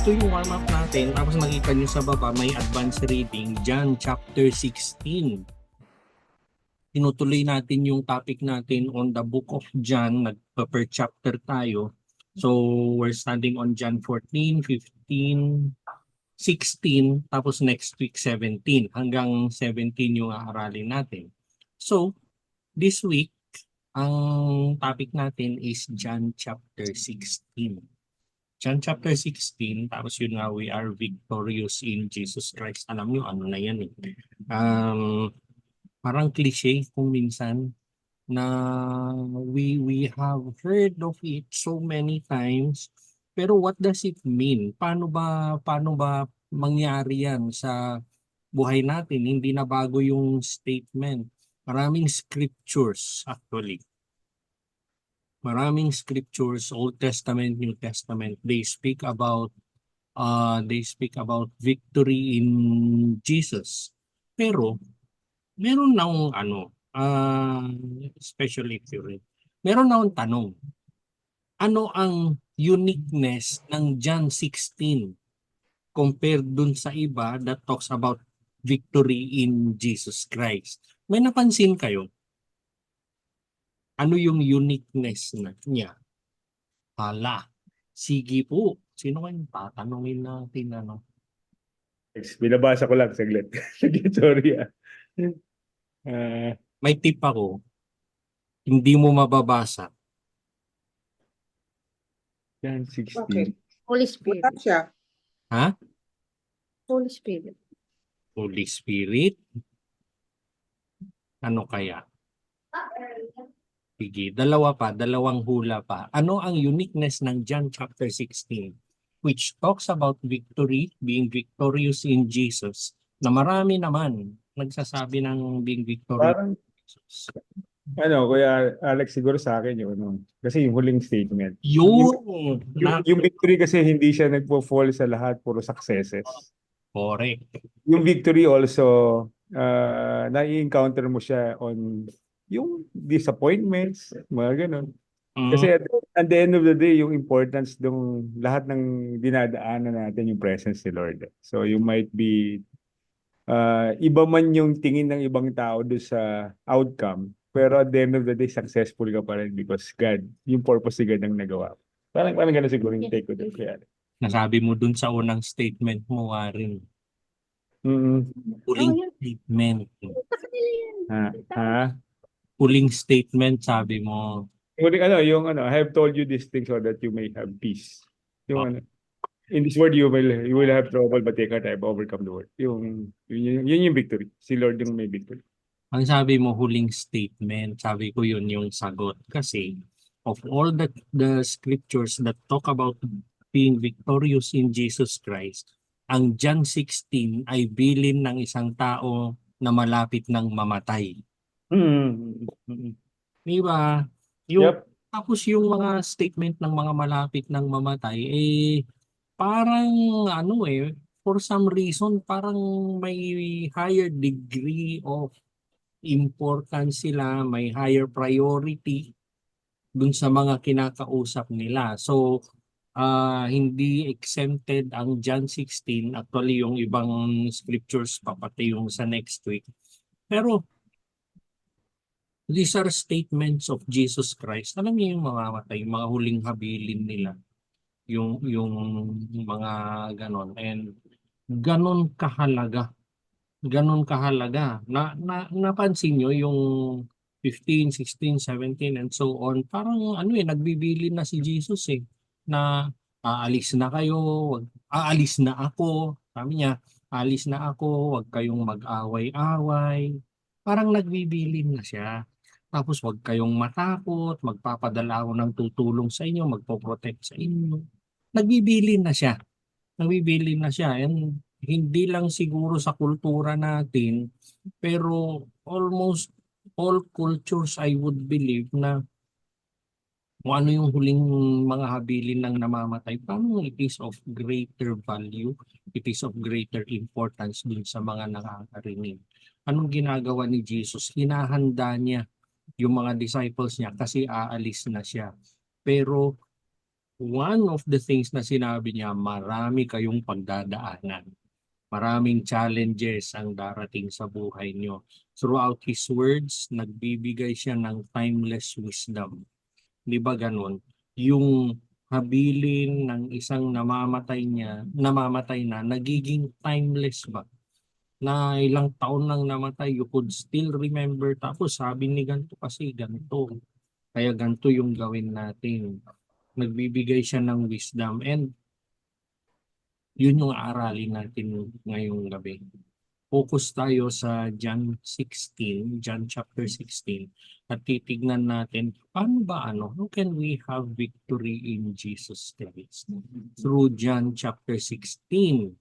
ito yung warm-up natin. Tapos nakita nyo sa baba, may advanced reading, John chapter 16. Tinutuloy natin yung topic natin on the book of John. Per chapter tayo. So, we're standing on John 14, 15, 16, tapos next week 17. Hanggang 17 yung aaralin natin. So, this week, ang topic natin is John chapter 16. John chapter 16, tapos yun nga, we are victorious in Jesus Christ. Alam nyo, ano na yan eh. Parang cliche kung minsan na we have heard of it so many times. Pero what does it mean? Paano ba mangyari yan sa buhay natin? Hindi na bago yung statement. Maraming scriptures actually. Maraming scriptures, Old Testament, New Testament, they speak about victory in Jesus. Pero meron na especially theory. Meron na akong tanong. Ano ang uniqueness ng John 16 compared dun sa iba that talks about victory in Jesus Christ? May napansin kayo? Ano yung uniqueness niya? Hala, sige po. Sino kayong tatanungin natin? Binabasa ko lang saglit. Sorry ah. May tip ako. Hindi mo mababasa. Yan, 16. Okay. Holy Spirit. Wala siya. Ha? Holy Spirit. Holy Spirit? Ano kaya? Sige, dalawang hula pa. Ano ang uniqueness ng John chapter 16 which talks about victory, being victorious in Jesus, na marami naman nagsasabi ng being victorious Parang, in Jesus. Kuya Alex, siguro sa akin yung kasi yung huling statement. Yung Yung victory kasi hindi siya nagpo-fall sa lahat, puro successes. correct. Yung victory also, nai-encounter mo siya on yung disappointments, mga ganun. Kasi at the end of the day, yung importance ng lahat ng dinadaanan natin yung presence ni Lord. So you might be, iba man yung tingin ng ibang tao doon sa outcome, pero at the end of the day, successful ka pa rin because God, yung purpose ni God ang nagawa. Parang ganun siguro yung take ko doon. Kaya. Nasabi mo dun sa unang statement mo, Warren. Huling statement. Huling statement, sabi mo. I have told you these things so that you may have peace. In this world you will have trouble, but take heart, I have overcome the world. Yun yung victory. Si Lord yung may victory. Ang sabi mo, huling statement, sabi ko yun yung sagot. Kasi of all the scriptures that talk about being victorious in Jesus Christ, ang John 16 ay bilin ng isang tao na malapit ng mamatay. Di ba? Tapos yung mga statement ng mga malapit ng mamatay, parang for some reason, parang may higher degree of importance sila, may higher priority dun sa mga kinakausap nila. So, hindi exempted ang John 16, actually yung ibang scriptures pa pati yung sa next week. Pero, these are statements of Jesus Christ. Alam niyo yung mamamatay, yung mga huling habilin nila. Yung mga ganon. And ganon kahalaga. Napansin nyo yung 15, 16, 17 and so on. Parang nagbibilin na si Jesus na aalis na kayo, aalis na ako. Sabi niya, aalis na ako, wag kayong mag-away-away. Parang nagbibilin na siya. Tapos wag kayong matakot, magpapadala ako ng tutulong sa inyo, magpo-protect sa inyo. Nagbibilin na siya. And hindi lang siguro sa kultura natin, pero almost all cultures I would believe na kung ano yung huling mga habilin ng namamatay, parang it is of greater value, it is of greater importance dun sa mga nakakarinig. Anong ginagawa ni Jesus? Hinahanda niya yung mga disciples niya kasi aalis na siya. Pero one of the things na sinabi niya, marami kayong pagdadaanan. Maraming challenges ang darating sa buhay nyo. Throughout his words, nagbibigay siya ng timeless wisdom. Di ba ganun? Yung habilin ng isang namamatay na, nagiging timeless ba? Na ilang taon nang namatay, you could still remember. Tapos sabi ni ganito kasi ganito. Kaya ganito yung gawin natin. Nagbibigay siya ng wisdom, and yun yung aralin natin ngayong gabi. Focus tayo sa John chapter 16, at titignan natin paano ba how can we have victory in Jesus Christ? Through John chapter 16.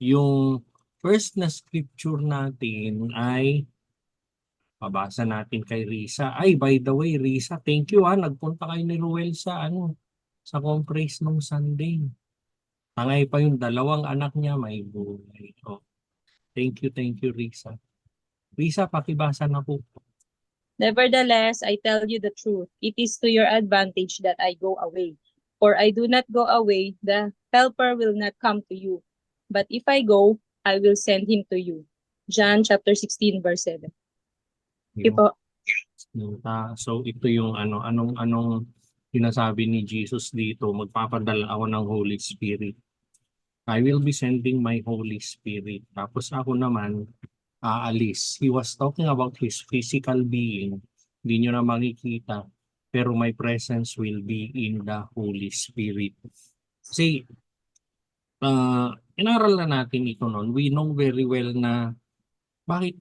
Yung first na scripture natin ay babasa natin kay Risa. Ay, by the way, Risa, thank you nagpunta kayo ni Ruel sa sa conference nung Sunday. Tangay pa yung dalawang anak niya, may buhay. Oh, thank you, Risa. Risa, pakibasa na po. Nevertheless, I tell you the truth. It is to your advantage that I go away. For I do not go away, the helper will not come to you. But if I go, I will send him to you. John chapter 16, verse 7. Ipo. So ito yung anong sinasabi ni Jesus dito, magpapadala ako ng Holy Spirit. I will be sending my Holy Spirit. Tapos ako naman, aalis. He was talking about his physical being. Hindi nyo na makikita. Pero my presence will be in the Holy Spirit. Kasi, inaral na natin ito noon. We know very well na bakit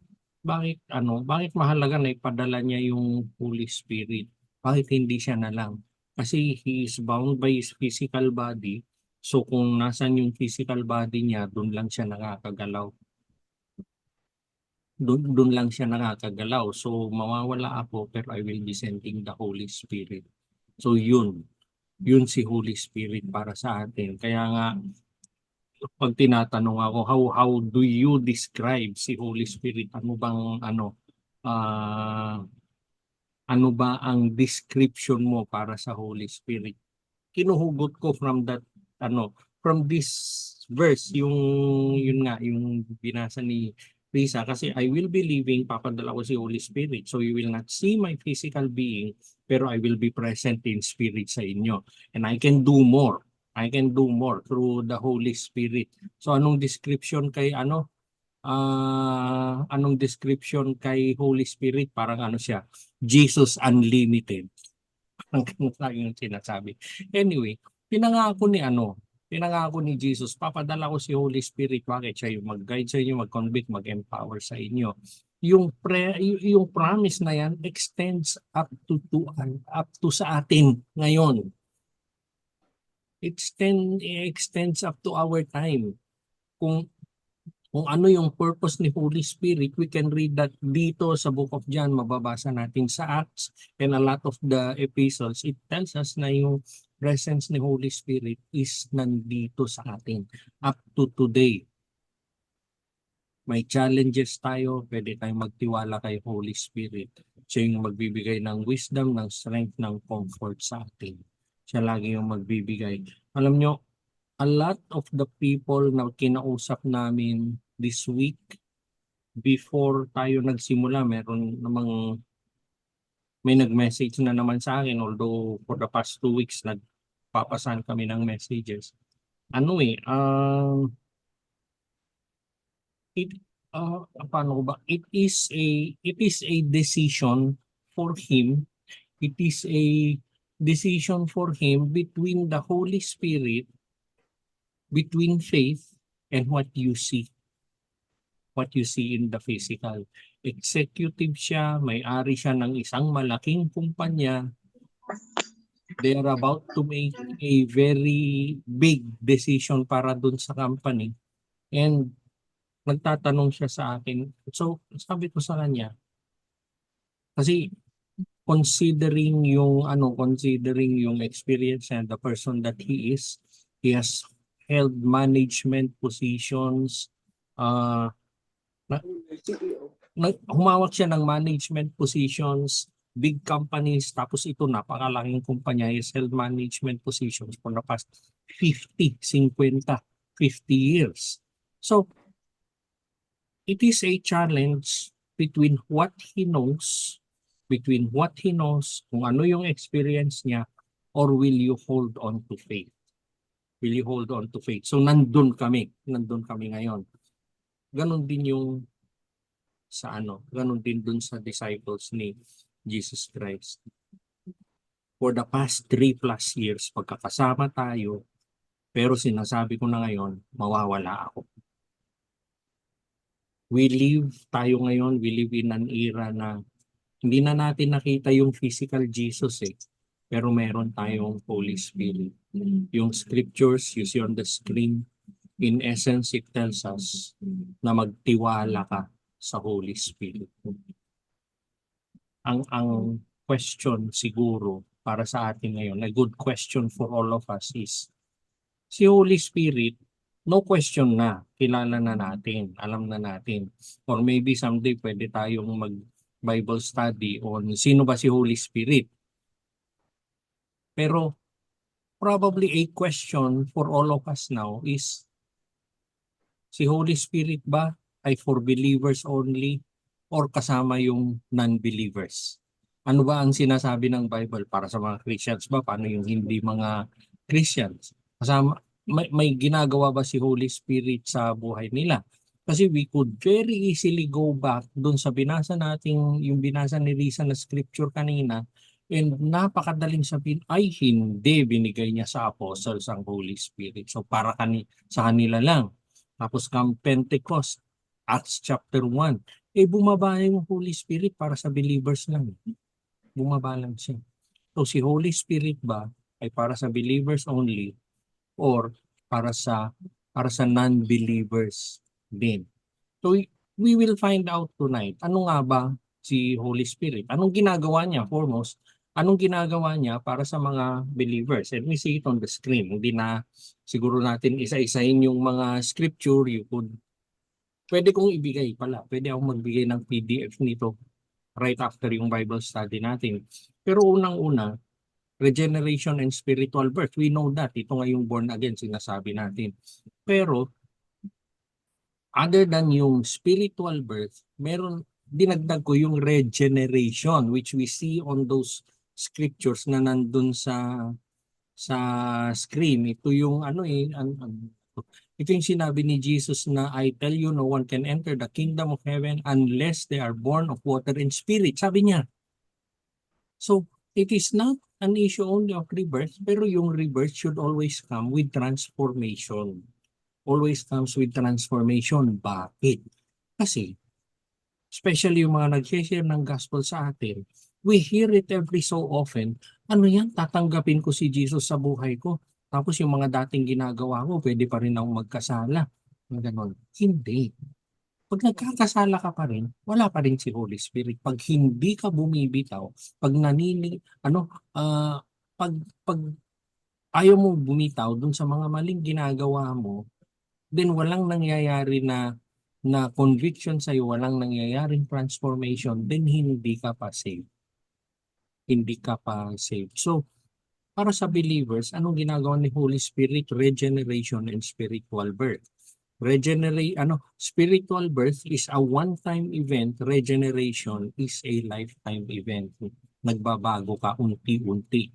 mahalaga na ipadala niya yung Holy Spirit. Bakit hindi siya na lang? Kasi he is bound by his physical body. So kung nasan yung physical body niya, doon lang siya nakakagalaw. Doon lang siya nakakagalaw. So mawawala ako, pero I will be sending the Holy Spirit. So yun si Holy Spirit para sa atin. Kaya nga, pag tinatanong ako, how do you describe si Holy Spirit? Ano ba ang description mo para sa Holy Spirit? Kinuhugot ko from this verse, yun binasa ni Risa, kasi I will be leaving, papadala ko si Holy Spirit. So you will not see my physical being, pero I will be present in spirit sa inyo. And I can do more. Through the Holy Spirit. So anong description kay Holy Spirit? Parang siya, Jesus Unlimited. Ang laging sinasabi. Anyway, pinangako ni Jesus, papadala ko si Holy Spirit. Bakit? Siya yung mag-guide sa inyo, mag-convict, mag-empower sa inyo. Yung promise na yan extends up to sa atin ngayon. It extends up to our time. Kung ano yung purpose ni Holy Spirit, we can read that dito sa Book of John, mababasa natin sa Acts and a lot of the epistles. It tells us na yung presence ni Holy Spirit is nandito sa atin up to today. May challenges tayo, pwede tayong magtiwala kay Holy Spirit. Siya yung magbibigay ng wisdom, ng strength, ng comfort sa atin. Siya lagi yung magbibigay. Alam nyo, a lot of the people na kinausap namin this week, before tayo nagsimula, may nag-message na naman sa akin, although for the past 2 weeks nagpapasan kami ng messages. It is a decision for him. It is a decision for him between the Holy Spirit, between faith and what you see in the physical. Executive siya, may-ari siya ng isang malaking kumpanya. They are about to make a very big decision para dun sa company, and nagtatanong siya sa akin. So sabi ko sa kanya, kasi considering yung experience and the person that he is, he has held management positions. Humawak siya ng management positions big companies, tapos ito napakalaking kumpanya, is held management positions for the past 50 years. So, it is a challenge between what he knows, kung ano yung experience niya, or will you hold on to faith? Will you hold on to faith? So, nandun kami ngayon. Ganon din yung ganon din dun sa disciples ni Jesus Christ. For the past 3+ years, pagkakasama tayo, pero sinasabi ko na ngayon, mawawala ako. We live in an era na hindi na natin nakita yung physical Jesus pero meron tayong Holy Spirit. Yung scriptures you see on the screen, in essence, it tells us na magtiwala ka sa Holy Spirit. Ang question siguro para sa atin ngayon, a good question for all of us is, si Holy Spirit, no question na, kilala na natin, alam na natin. Or maybe someday pwede tayong mag-Bible study on sino ba si Holy Spirit. Pero probably a question for all of us now is, si Holy Spirit ba ay for believers only or kasama yung non-believers? Ano ba ang sinasabi ng Bible para sa mga Christians ba? Paano yung hindi mga Christians? Kasama, may ginagawa ba si Holy Spirit sa buhay nila? Kasi we could very easily go back doon sa binasa ni Risa na scripture kanina, and napakadaling sabihin, ay hindi, binigay niya sa apostles ang Holy Spirit. So para sa kanila lang. Tapos come Pentecost, Acts chapter 1, bumaba yung Holy Spirit para sa believers lang. Bumaba lang siya. So si Holy Spirit ba ay para sa believers only or para sa non-believers din? So we will find out tonight. Ano nga ba si Holy Spirit? Anong ginagawa niya? Foremost, anong ginagawa niya para sa mga believers? And we see it on the screen. Hindi na siguro natin isa-isahin yung mga scripture. Pwede kong ibigay pala. Pwede akong magbigay ng PDF nito right after yung Bible study natin. Pero unang-una, regeneration and spiritual birth. We know that. Ito nga yung born again, sinasabi natin. Pero, other than yung spiritual birth, dinagdag ko yung regeneration, which we see on those scriptures na nandun sa screen. Ito yung ito yung sinabi ni Jesus na, I tell you, no one can enter the kingdom of heaven unless they are born of water and spirit. Sabi niya. So, it is not an issue only of rebirth, pero yung rebirth should always come with transformation. Always comes with transformation. Bakit? Kasi, especially yung mga nag-share ng gospel sa atin, we hear it every so often. Ano yan? Tatanggapin ko si Jesus sa buhay ko. Tapos yung mga dating ginagawa ko, pwede pa rin akong magkasala. Ganon. Hindi. Pag nagkakasala ka pa rin, wala pa rin si Holy Spirit. Pag hindi ka bumibitaw, pag pag ayaw mo bumitaw dun sa mga maling ginagawa mo, then walang nangyayari na conviction sa'yo, walang nangyayaring transformation, then hindi ka pa saved. Hindi ka pa saved. So, para sa believers, anong ginagawa ni Holy Spirit? Regeneration and spiritual birth. Spiritual birth is a one-time event. Regeneration is a lifetime event. Nagbabago ka unti-unti.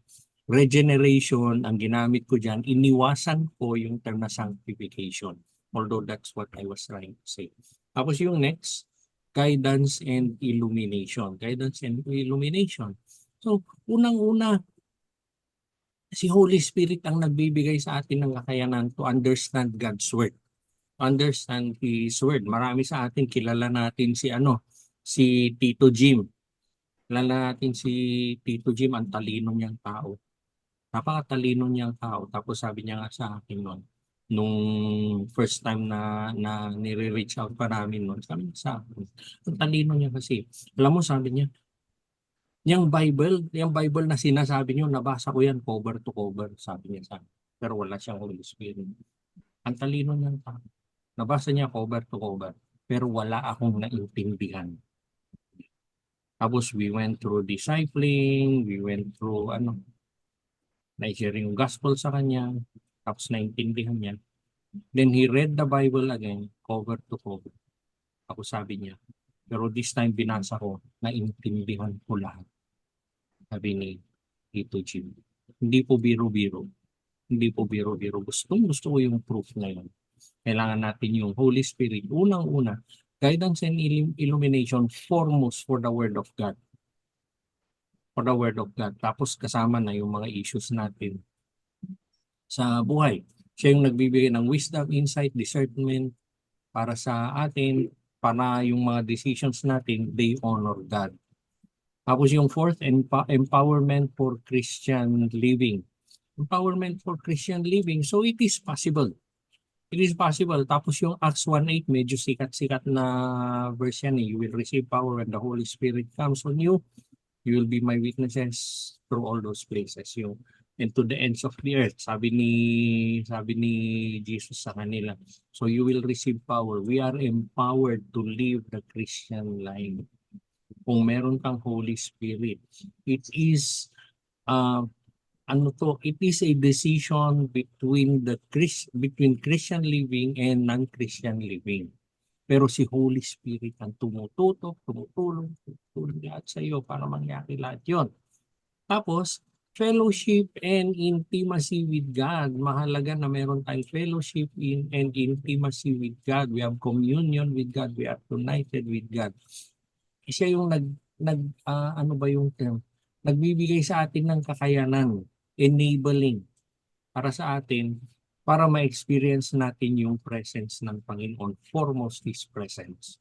Regeneration, ang ginamit ko dyan, iniwasan ko yung term na sanctification. Although that's what I was trying to say. Tapos yung next, guidance and illumination. Guidance and illumination. So, unang-una, si Holy Spirit ang nagbibigay sa atin ng kakayanan to understand God's Word. Understand His Word. Marami sa atin, kilala natin si Tito Jim. Kilala natin si Tito Jim, ang talino niyang tao. Napakatalino niyang tao. Tapos sabi niya nga sa akin nung first time na nire-reach out pa namin sabi niya sa akin, ang talino niya kasi. Alam mo, sabi niya, yung Bible na sinasabi niyo, nabasa ko yan cover to cover, sabi niya sa akin. Pero wala siyang Holy Spirit. Ang talino niyang tao. Nabasa niya cover to cover, pero wala akong naintindihan. Tapos we went through discipling, we went through na-share yung gospel sa kanya, tapos naintindihan niya. Then he read the Bible again, cover to cover. Tapos sabi niya, pero this time binasa ko, naintindihan ko lahat. Sabi ni Tito Jim. Hindi po biro-biro. Hindi po biro-biro. Gusto ko yung proof na yun. Kailangan natin yung Holy Spirit. Unang-una, guidance and illumination foremost for the Word of God. For the Word of God. Tapos kasama na yung mga issues natin sa buhay. Siya yung nagbibigay ng wisdom, insight, discernment para sa atin, para yung mga decisions natin, they honor God. Tapos yung fourth, empowerment for Christian living. Empowerment for Christian living. So it is possible. It is possible. Tapos yung Acts 1:8, medyo sikat-sikat na verse yan. You will receive power when the Holy Spirit comes on you. You will be my witnesses through all those places. Yung and to the ends of the earth. Sabi ni Jesus sa kanila. So you will receive power. We are empowered to live the Christian life. Kung meron kang Holy Spirit, it is it is a decision between between Christian living and non-Christian living. Pero si Holy Spirit ang tumutulong lahat sa iyo para mangyari lahat yun. Tapos, fellowship and intimacy with God. Mahalaga na meron tayong fellowship and intimacy with God. We have communion with God. We are united with God. Siya yung nagbibigay sa atin ng kakayanan, enabling para sa atin, para ma-experience natin yung presence ng Panginoon. Foremost His presence.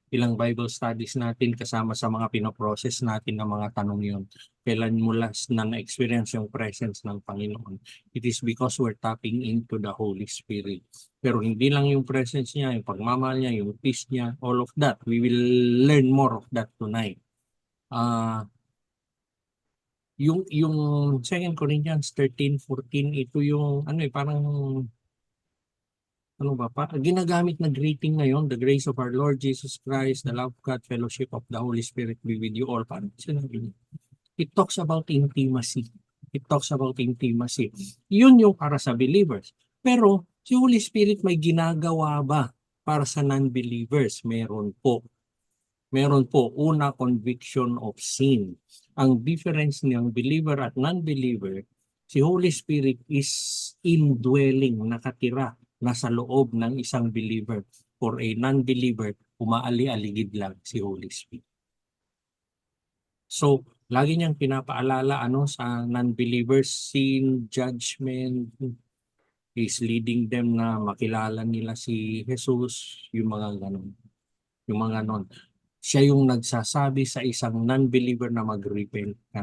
Ilang Bible studies natin kasama sa mga pinoprocess natin ng mga tanong yun. Kailan mo last na na-experience yung presence ng Panginoon? It is because we're tapping into the Holy Spirit. Pero hindi lang yung presence niya, yung pagmamahal niya, yung peace niya, all of that. We will learn more of that tonight. Yung 2 Corinthians 13:14, ito yung ginagamit na greeting ngayon, the grace of our Lord Jesus Christ, the love of God, fellowship of the Holy Spirit be with you all. Parang sinabi niya. It talks about intimacy. It talks about intimacy. Yun yung para sa believers. Pero si Holy Spirit may ginagawa ba para sa non-believers? Meron po. Una, conviction of sin. Ang difference ng believer at non-believer, si Holy Spirit is indwelling, nakatira, nasa loob ng isang believer. For a non-believer, umaali-aligid lang si Holy Spirit. So, lagi niyang pinapaalala sa non-believers, sin, judgment, is leading them na makilala nila si Jesus, yung mga ganon. Siya yung nagsasabi sa isang non-believer na mag-repent ka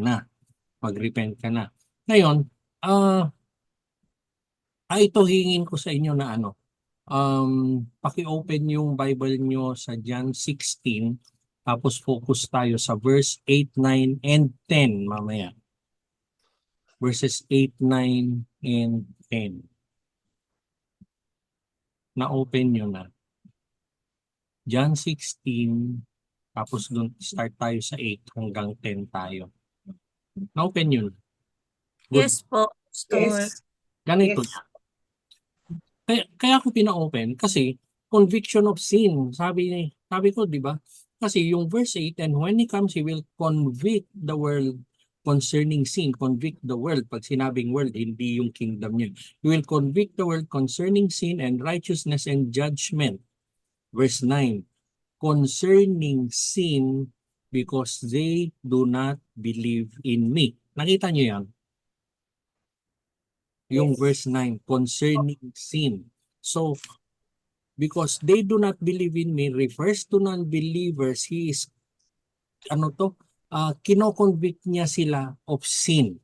na. Ngayon, ito hingin ko sa inyo na paki-open yung Bible nyo sa John 16, tapos focus tayo sa verse 8, 9, and 10 mamaya. Verses 8, 9, and 10. Na-open nyo na. John 16, tapos doon start tayo sa 8 hanggang 10 tayo. Na-open yun. Good. Yes po, Pastor. Ganito. Yes. Kaya ako pina-open kasi conviction of sin. Sabi ko, di ba? Kasi yung verse 8, and when He comes, He will convict the world concerning sin. Convict the world. Pag sinabing world, hindi yung kingdom niya. He will convict the world concerning sin and righteousness and judgment. Verse 9. Concerning sin because they do not believe in me. Nakita niyo yan? Yung Yes. verse 9, concerning sin. So, because they do not believe in me refers to non-believers. He is, kino-convict niya sila of sin.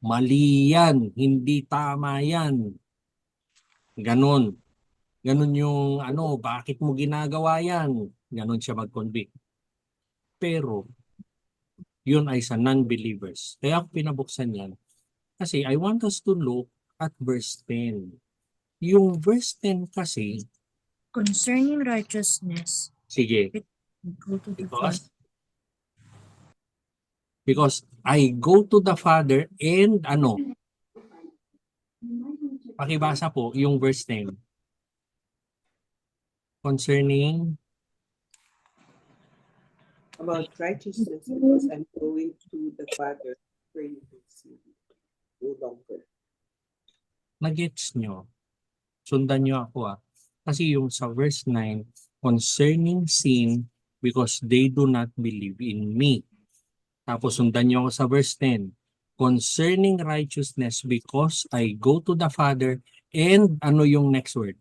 Mali yan, hindi tama yan. Ganon yung bakit mo ginagawa yan? Ganon siya mag-convict. Pero, yun ay sa non-believers. Kaya ako pinabuksan yan. Kasi I want us to look at verse 10. Yung verse 10 kasi, Concerning righteousness Sige. Go to the Because I go to the Father and ano, pakibasa po yung verse name. Concerning, About righteousness, because I'm going to the Father, where you can see me no longer. nagets nyo? Sundan nyo ako Kasi yung sa verse 9, concerning sin, because they do not believe in me. Tapos sundan nyo ako sa verse 10, concerning righteousness, because I go to the Father, and ano yung next word?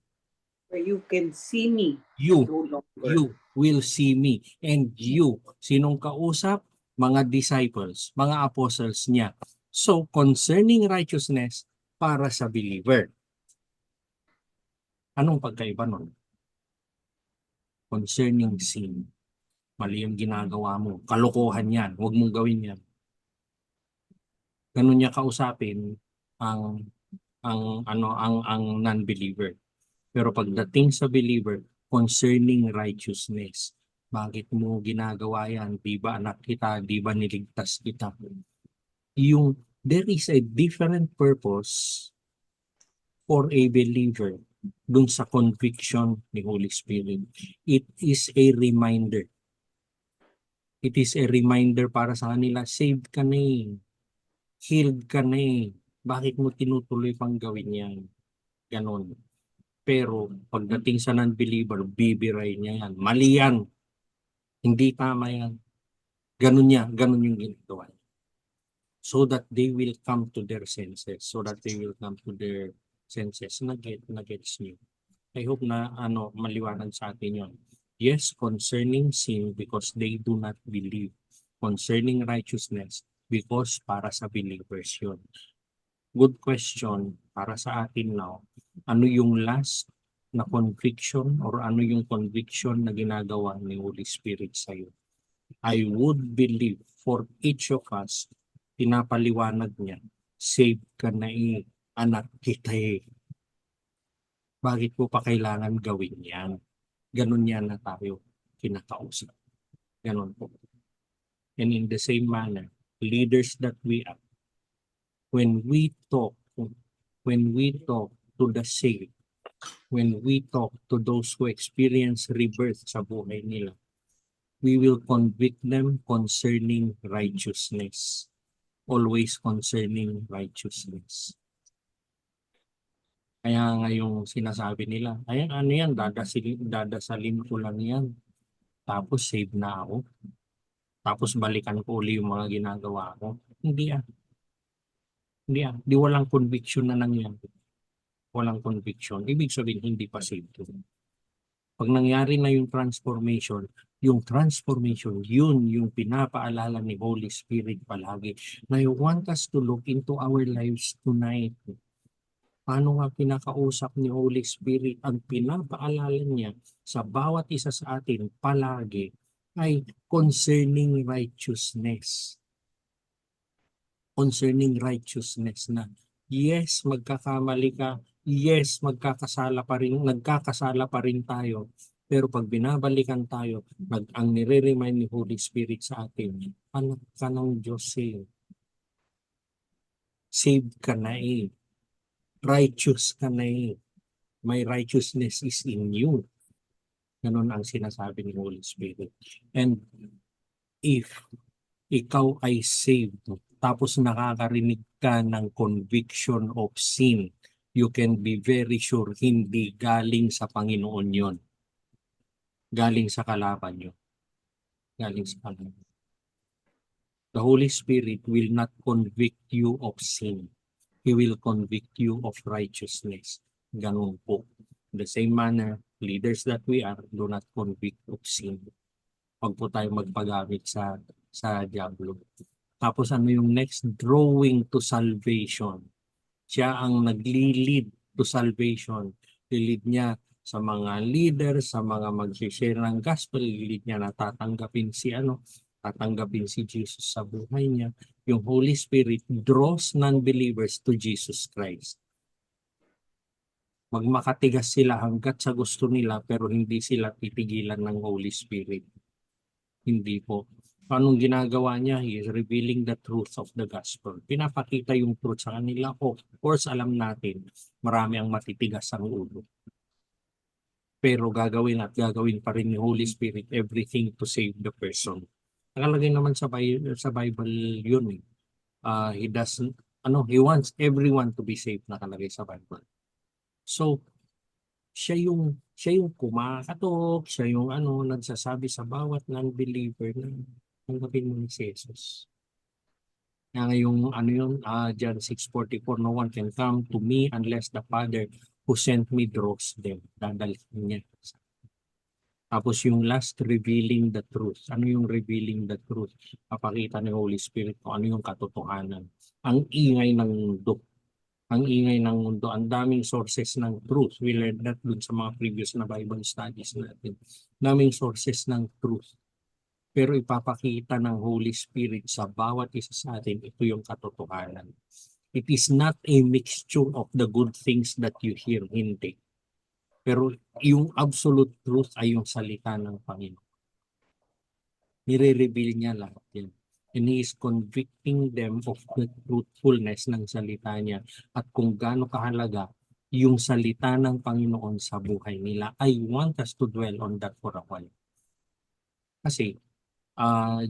Where you can see me You. no longer. You will see me. And you, sinong kausap? Mga disciples, mga apostles niya. So, concerning righteousness, para sa believer. Anong pagkaiba nun? Concerning sin. Mali yung ginagawa mo. Kalokohan yan. Huwag mong gawin yan. Ganun niya kausapin ang non-believer. Pero pagdating sa believer, concerning righteousness. Bakit mo ginagawa yan? Di ba anak kita? Di ba niligtas kita? There is a different purpose for a believer dun sa conviction ni Holy Spirit. It is a reminder. It is a reminder para sa kanila, saved ka na healed ka na bakit mo tinutuloy pang gawin yan? Ganon. Pero pagdating sa non-believer, bibiray niya yan. Mali yan. Hindi tama yan. Ganon yung ginagawa. So that they will come to their senses. So that they will come to their senses. Nagets niyo. I hope na maliwanag sa atin yun. Yes, concerning sin because they do not believe. Concerning righteousness because para sa believers yun. Good question para sa atin now. Ano yung last na conviction or ano yung conviction na ginagawa ni Holy Spirit sa iyo? I would believe for each of us, pinapaliwanag niya, save ka na anak kita Bakit po pa kailangan gawin yan? Ganun yan na tayo kinakausap. Ganun po. And in the same manner, leaders that we are, when we talk to the saved, when we talk to those who experience rebirth sa buhay nila, we will convict them concerning righteousness. Always concerning righteousness. Kaya nga yung sinasabi nila, ay ano yan, dadasalin ko lang yan. Tapos save na ako. Tapos balikan ko uli yung mga ginagawa ko. Hindi Di walang conviction na nangyari. Walang conviction. Ibig sabihin, hindi pa saved. Pag nangyari na yung transformation, yun yung pinapaalala ni Holy Spirit palagi. Na you want us to look into our lives tonight. Paano nga pinakausap ni Holy Spirit? Ang pinapaalala niya sa bawat isa sa atin palagi ay concerning righteousness. Concerning righteousness na yes, magkakamali ka, yes, nagkakasala pa rin tayo. Pero pag binabalikan tayo, ang nire-remind ni Holy Spirit sa atin, anak ka ng Diyos saved ka na righteous ka na my righteousness is in you. Ganun ang sinasabi ni Holy Spirit. And if ikaw ay saved, tapos nakakarinig ka ng conviction of sin, you can be very sure hindi galing sa Panginoon yon. Galing sa kalaban nyo. Galing sa kalaban. The Holy Spirit will not convict you of sin. He will convict you of righteousness. Ganun po. In the same manner, leaders that we are, do not convict of sin. Huwag po tayo magpagamit sa diablo. Tapos ano yung next? Drawing to salvation. Siya ang nagli-lead to salvation. Lead niya sa mga leaders, sa mga mag-share ng gospel. Lead niya na tatanggapin si Jesus sa buhay niya. Yung Holy Spirit draws non-believers to Jesus Christ. magmakatigas sila hanggat sa gusto nila pero hindi sila titigilan ng Holy Spirit. Hindi po. Anong ginagawa niya? He is revealing the truth of the gospel. Pinapakita yung truth sa kanila. Of course, alam natin, marami ang matitigas ang ulo. Pero gagawin at gagawin pa rin ni Holy Spirit everything to save the person. Nakalagay naman sa Bible yun eh. He doesn't, he wants everyone to be saved, nakalagay sa Bible. So, siya yung kumakatok, siya yung nagsasabi sa bawat non-believer na tanggapin mo ni si Jesus. Kaya yung John 6:44, no one can come to me unless the Father who sent me draws them. Dadalhin niya. Tapos yung last, revealing the truth. Ano yung revealing the truth? Papakita ni Holy Spirit kung ano yung katotohanan. Ang ingay ng mundo. Ang ingay ng mundo. Ang daming sources ng truth. We learned that dun sa mga previous na Bible studies natin. Daming sources ng truth. Pero ipapakita ng Holy Spirit sa bawat isa sa atin, ito yung katotohanan. It is not a mixture of the good things that you hear, hindi. Pero yung absolute truth ay yung salita ng Panginoon. Nire-reveal niya lahat yan. And He is convicting them of the truthfulness ng salita niya at kung gaano kahalaga yung salita ng Panginoon sa buhay nila. I want us to dwell on that for a while. Kasi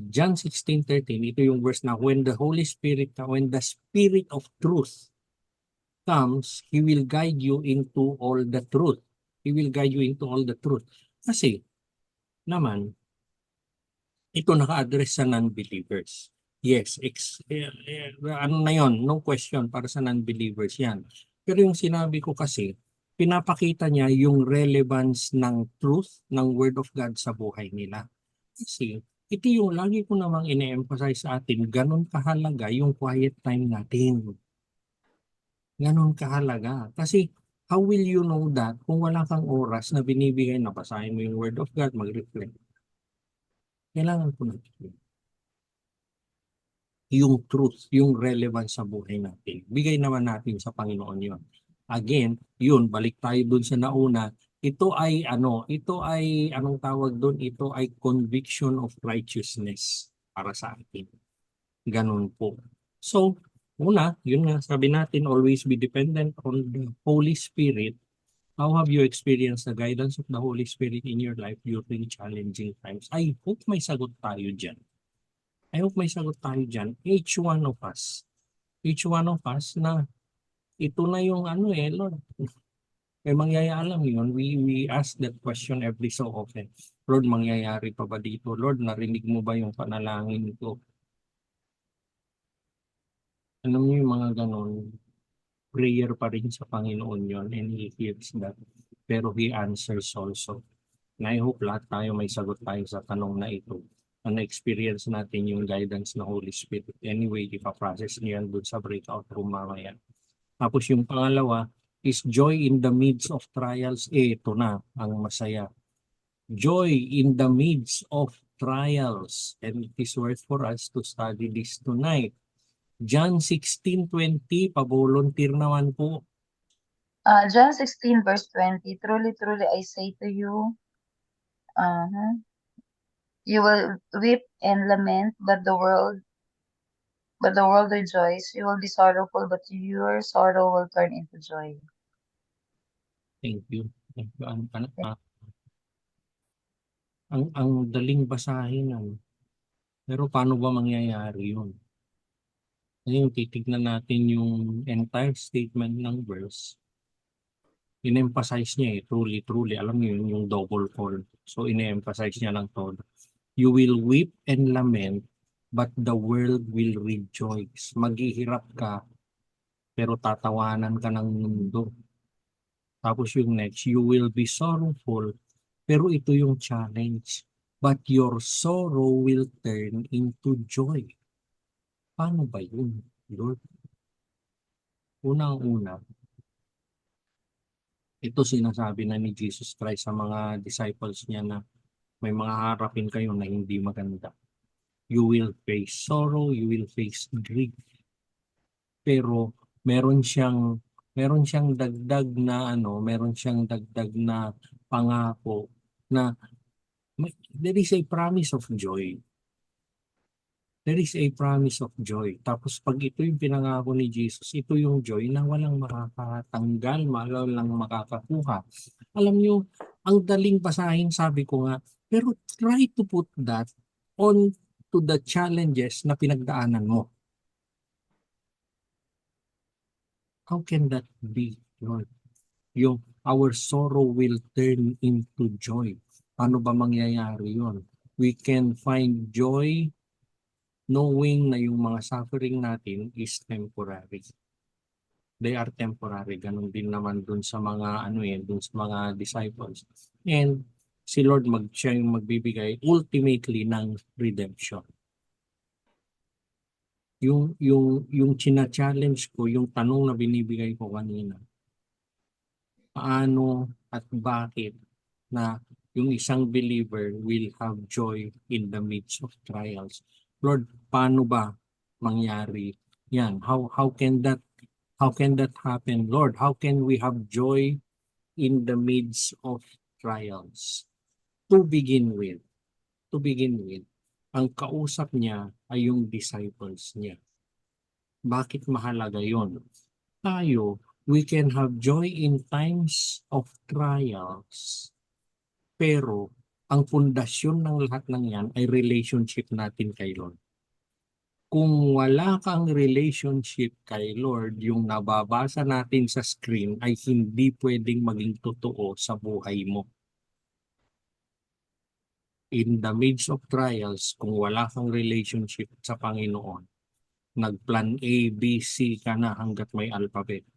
John 16:13, ito yung verse na when the Spirit of truth comes, He will guide you into all the truth. He will guide you into all the truth. Kasi naman, ito naka-address sa non-believers. Yes, ano na yun, no question para sa non-believers yan. Pero yung sinabi ko kasi, pinapakita niya yung relevance ng truth, ng Word of God sa buhay nila. Kasi ito yung lagi ko namang ine-emphasize sa atin, ganun kahalaga yung quiet time natin. Ganun kahalaga. Kasi how will you know that kung wala kang oras na binibigay na basahin mo yung Word of God, mag-reflect? Kailangan ko na yung truth, yung relevance sa buhay natin. Bigay naman natin sa Panginoon yun. Again, yun, balik tayo dun sa nauna. Ito ay anong tawag doon? Ito ay conviction of righteousness para sa atin. Ganun po. So, una, yun nga, sabi natin, always be dependent on the Holy Spirit. How have you experienced the guidance of the Holy Spirit in your life during challenging times? I hope may sagot tayo dyan. Each one of us na ito na yung Lord. May mangyayari yun. We ask that question every so often. Lord, mangyayari pa ba dito? Lord, narinig mo ba yung panalangin ko? Alam niyo yung mga ganon, prayer pa rin sa Panginoon yon and He hears that. Pero He answers also. And I hope lahat tayo may sagot tayo sa tanong na ito. Na-experience natin yung guidance ng Holy Spirit. Anyway, ipaprocess niyo yan doon sa breakout room mamaya. Tapos yung pangalawa is joy in the midst of trials. Ito na ang masaya. Joy in the midst of trials. And it is worth for us to study this tonight. John 16:20, pa-volunteer naman po. John 16 verse 20, truly, truly, I say to you, you will weep and lament, but the world rejoice. You will be sorrowful, but your sorrow will turn into joy. Thank you. Ang daling basahin. Pero paano ba mangyayari yun? Ngayon, titignan natin yung entire statement ng verse. In-emphasize niya truly, truly. Alam niyo yun, yung double fold. So, in-emphasize niya lang to. You will weep and lament, but the world will rejoice. Maghihirap ka, pero tatawanan ka ng mundo. Tapos yung next, you will be sorrowful, pero ito yung challenge. But your sorrow will turn into joy. Paano ba yun, Lord? Unang-una, ito sinasabi na ni Jesus Christ sa mga disciples niya na may mga harapin kayo na hindi maganda. You will face sorrow, you will face grief. Pero meron siyang Meron siyang dagdag na meron siyang dagdag na pangako na there is a promise of joy. There is a promise of joy. Tapos pag ito yung pinangako ni Jesus, ito yung joy na walang makakatanggal, walang makakakuha. Alam nyo, ang daling basahin, sabi ko nga, pero try to put that on to the challenges na pinagdaanan mo. How can that be, Lord? Yung our sorrow will turn into joy. Paano ba mangyayari yun? We can find joy knowing na yung mga suffering natin is temporary. They are temporary. Ganun din naman dun sa mga dun sa mga disciples. And si Lord siya yung magbibigay ultimately ng redemption. Yung china-challenge ko, yung tanong na binibigay ko kanina, paano at bakit na yung isang believer will have joy in the midst of trials? Lord, paano ba mangyari yan? How can that happen? Lord, how can we have joy in the midst of trials? To begin with, ang kausap niya ay yung disciples niya. Bakit mahalaga yon? Tayo, we can have joy in times of trials. Pero ang pundasyon ng lahat ng yan ay relationship natin kay Lord. Kung wala kang relationship kay Lord, yung nababasa natin sa screen ay hindi pwedeng maging totoo sa buhay mo. In the midst of trials, kung wala kang relationship sa Panginoon, nag-plan A, B, C ka na hanggat may alphabet.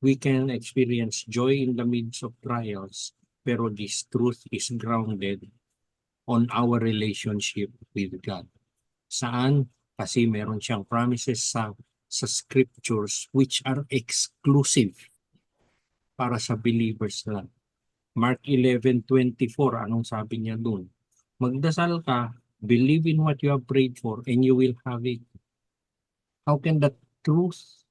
We can experience joy in the midst of trials, pero this truth is grounded on our relationship with God. Saan? Kasi meron siyang promises sa scriptures which are exclusive para sa believers lang. Mark 11:24, anong sabi niya dun? Magdasal ka, believe in what you have prayed for, and you will have it. How can that truth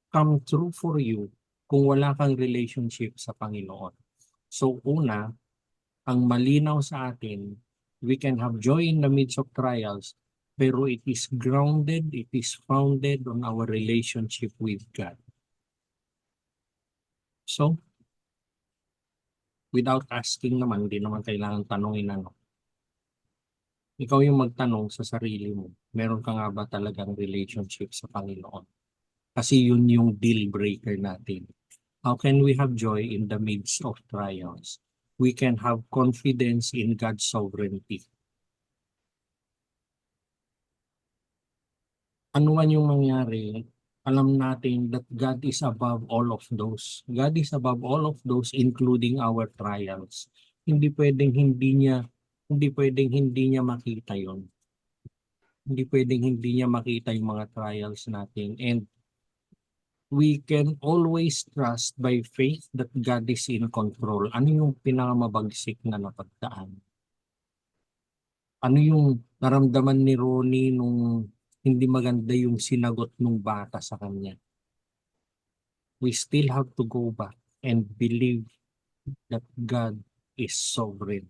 come true for you kung wala kang relationship sa Panginoon? So una, ang malinaw sa atin, we can have joy in the midst of trials, pero it is grounded, it is founded on our relationship with God. So, without asking naman, hindi naman kailangan tanongin ikaw yung magtanong sa sarili mo, meron ka nga ba talagang relationship sa Panginoon? Kasi yun yung deal breaker natin. How can we have joy in the midst of trials? We can have confidence in God's sovereignty. Ano man yung mangyari, alam natin that God is above all of those. God is above all of those, including our trials. Hindi pwedeng hindi niya makita yon. Hindi pwedeng hindi niya makita yung mga trials natin. And we can always trust by faith that God is in control. Ano yung pinakamabagsik na napagdaan? Ano yung naramdaman ni Ronnie nung hindi maganda yung sinagot ng bata sa kanya? We still have to go back and believe that God is sovereign.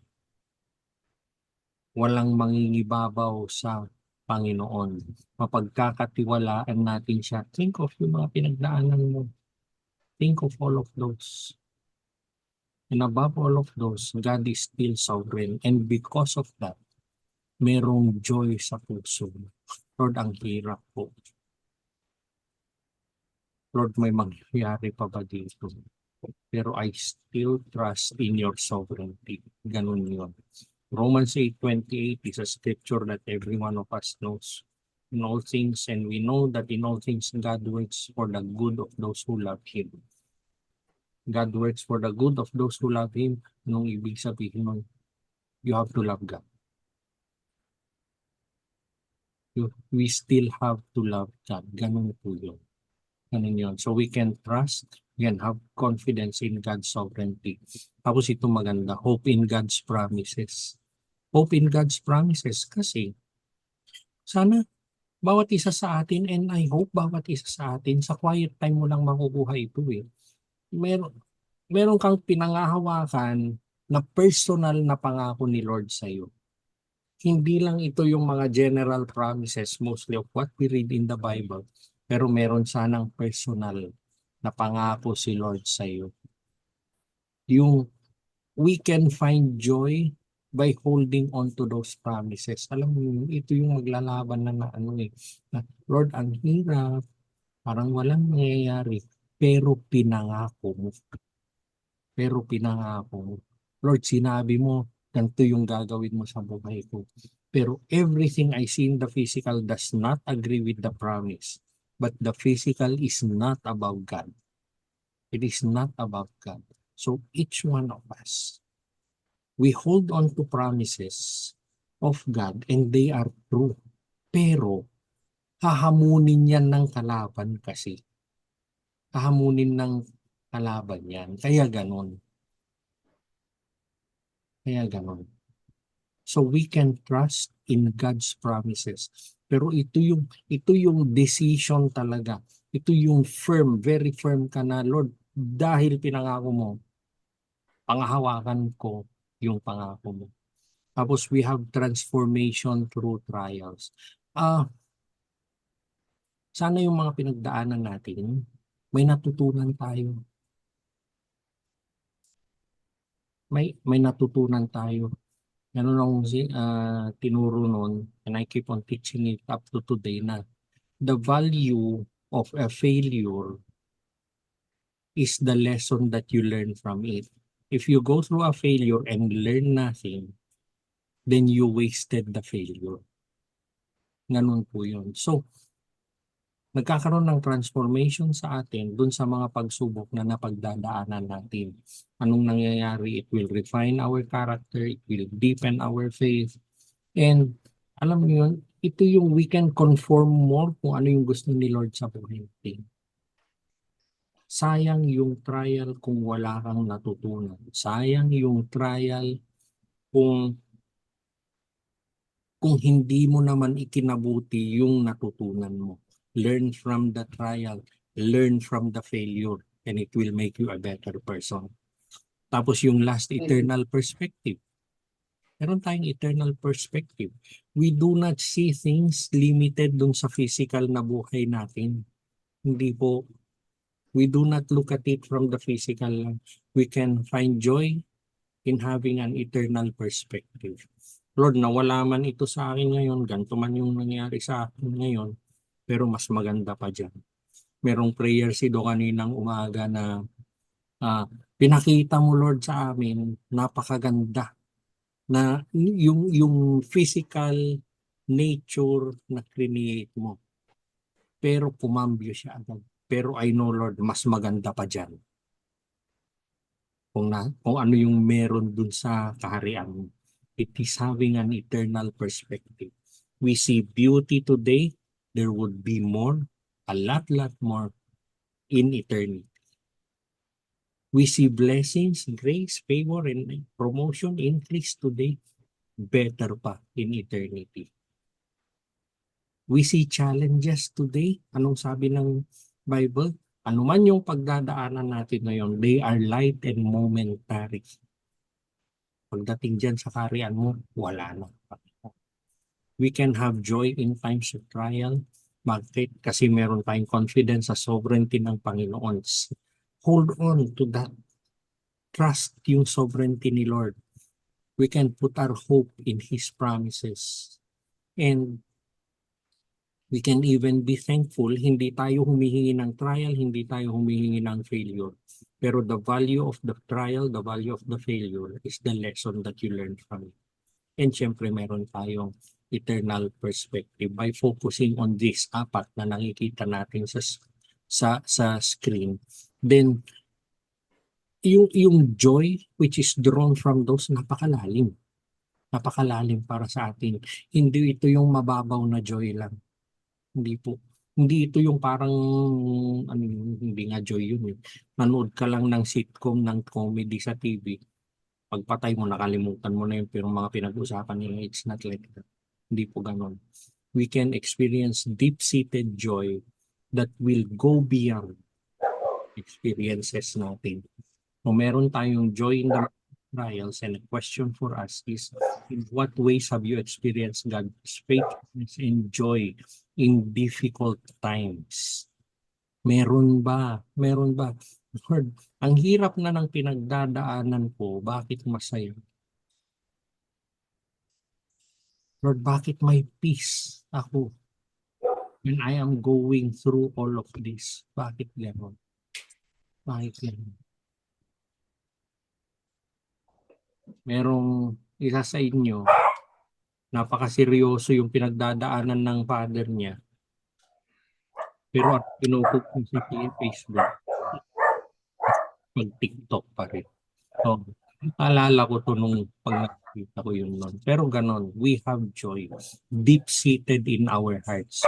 Walang mangingibabaw sa Panginoon. Mapagkakatiwalaan natin siya. Think of yung mga pinagdaanan mo. Think of all of those. And above all of those, God is still sovereign. And because of that, merong joy sa puso. Lord, ang hirap po. Lord, may mangyayari pa ba dito? Pero I still trust in your sovereignty. Ganun yun. Romans 8:28 is a scripture that every one of us knows. In all things, and we know that in all things God works for the good of those who love Him. God works for the good of those who love Him. Anong ibig sabihin nun? You have to love God. We still have to love God. Ganun po yun. Ganun yun. So we can trust, we can have confidence in God's sovereignty. Tapos ito maganda, hope in God's promises. Hope in God's promises kasi sana bawat isa sa atin, and I hope bawat isa sa atin, sa quiet time mo lang makukuha ito eh. Meron kang pinangahawakan na personal na pangako ni Lord sa iyo. Hindi lang ito yung mga general promises, mostly of what we read in the Bible, pero meron sanang personal na pangako si Lord sa iyo. Yung we can find joy by holding on to those promises. Alam mo, ito yung maglalaban na ano eh. Na, Lord, ang hirap, parang walang nangyayari, pero pinangako mo. Pero pinangako mo. Lord, sinabi mo, ganito yung gagawin mo sa buhay ko. Pero everything I see in the physical does not agree with the promise. But the physical is not about God. It is not about God. So each one of us, we hold on to promises of God and they are true. Pero hahamunin yan ng kalaban kasi. Hahamunin ng kalaban yan. Kaya ganon. So we can trust in God's promises. Pero ito yung decision talaga. Ito yung firm, very firm ka na, Lord, dahil pinangako mo, panghahawakan ko yung pangako mo. Tapos we have transformation through trials. Sana yung mga pinagdaanan natin, may natutunan tayo. May natutunan tayo. Ganun ang tinuro nun, and I keep on teaching it up to today na the value of a failure is the lesson that you learn from it. If you go through a failure and learn nothing, then you wasted the failure. Ganun po yun. So, nagkakaroon ng transformation sa atin dun sa mga pagsubok na napagdadaanan natin. Anong nangyayari? It will refine our character, it will deepen our faith. And alam mo yun, ito yung we can conform more kung ano yung gusto ni Lord sa buhay natin. Sayang yung trial kung wala kang natutunan. Sayang yung trial kung hindi mo naman ikinabuti yung natutunan mo. Learn from the trial, learn from the failure, and it will make you a better person. Tapos yung last, eternal perspective. Meron tayong eternal perspective. We do not see things limited dun sa physical na buhay natin. Hindi po. We do not look at it from the physical lang. We can find joy in having an eternal perspective. Lord, nawala man ito sa akin ngayon, ganito man yung nangyari sa akin ngayon, pero mas maganda pa dyan. Merong prayer si Do kaninang umaga na pinakita mo Lord sa amin, napakaganda na yung physical nature na create mo. Pero kumambyo siya agad. Pero I know Lord, mas maganda pa dyan. Kung ano yung meron dun sa kaharian mo. It is having an eternal perspective. We see beauty today, there would be more, a lot more in eternity. We see blessings, grace, favor, and promotion increase today, better pa in eternity. We see challenges today. Anong sabi ng Bible? Ano man yung pagdadaanan natin ngayon, they are light and momentary. Pagdating dyan sa kaharian mo, wala na. We can have joy in times of trial. Bakit? Kasi meron tayong confidence sa sovereignty ng Panginoon. Hold on to that. Trust yung sovereignty ni Lord. We can put our hope in His promises. And we can even be thankful. Hindi tayo humihingi ng trial, hindi tayo humihingi ng failure. Pero the value of the trial, the value of the failure is the lesson that you learn from it. And syempre meron tayong eternal perspective by focusing on this apat na nakikita natin sa screen. Then yung joy which is drawn from those napakalalim para sa atin. Hindi ito yung mababaw na joy lang. Hindi po. Hindi ito yung parang hindi nga joy yun. Manood ka lang ng sitcom, ng comedy sa TV. Pagpatay mo, nakalimutan mo na yung mga pinag-usapan nila. It's not like that. Hindi po ganon. we can experience deep-seated joy that will go beyond experiences natin. Kung meron tayong joy in the trials, and the question for us is, in what ways have you experienced God's faithfulness and joy in difficult times? Meron ba? Meron ba? Lord, ang hirap na ng pinagdadaanan ko, bakit masaya? Lord, bakit may peace ako when I am going through all of this? Bakit gano'n? Bakit gano'n? Merong isa sa inyo, napakaseryoso yung pinagdadaanan ng father niya. Pero at pinupost niya sa Facebook, mag-TikTok pa rin. So, alala ko to nung pag nakita ko yun nun. Pero ganon, we have joy deep-seated in our hearts.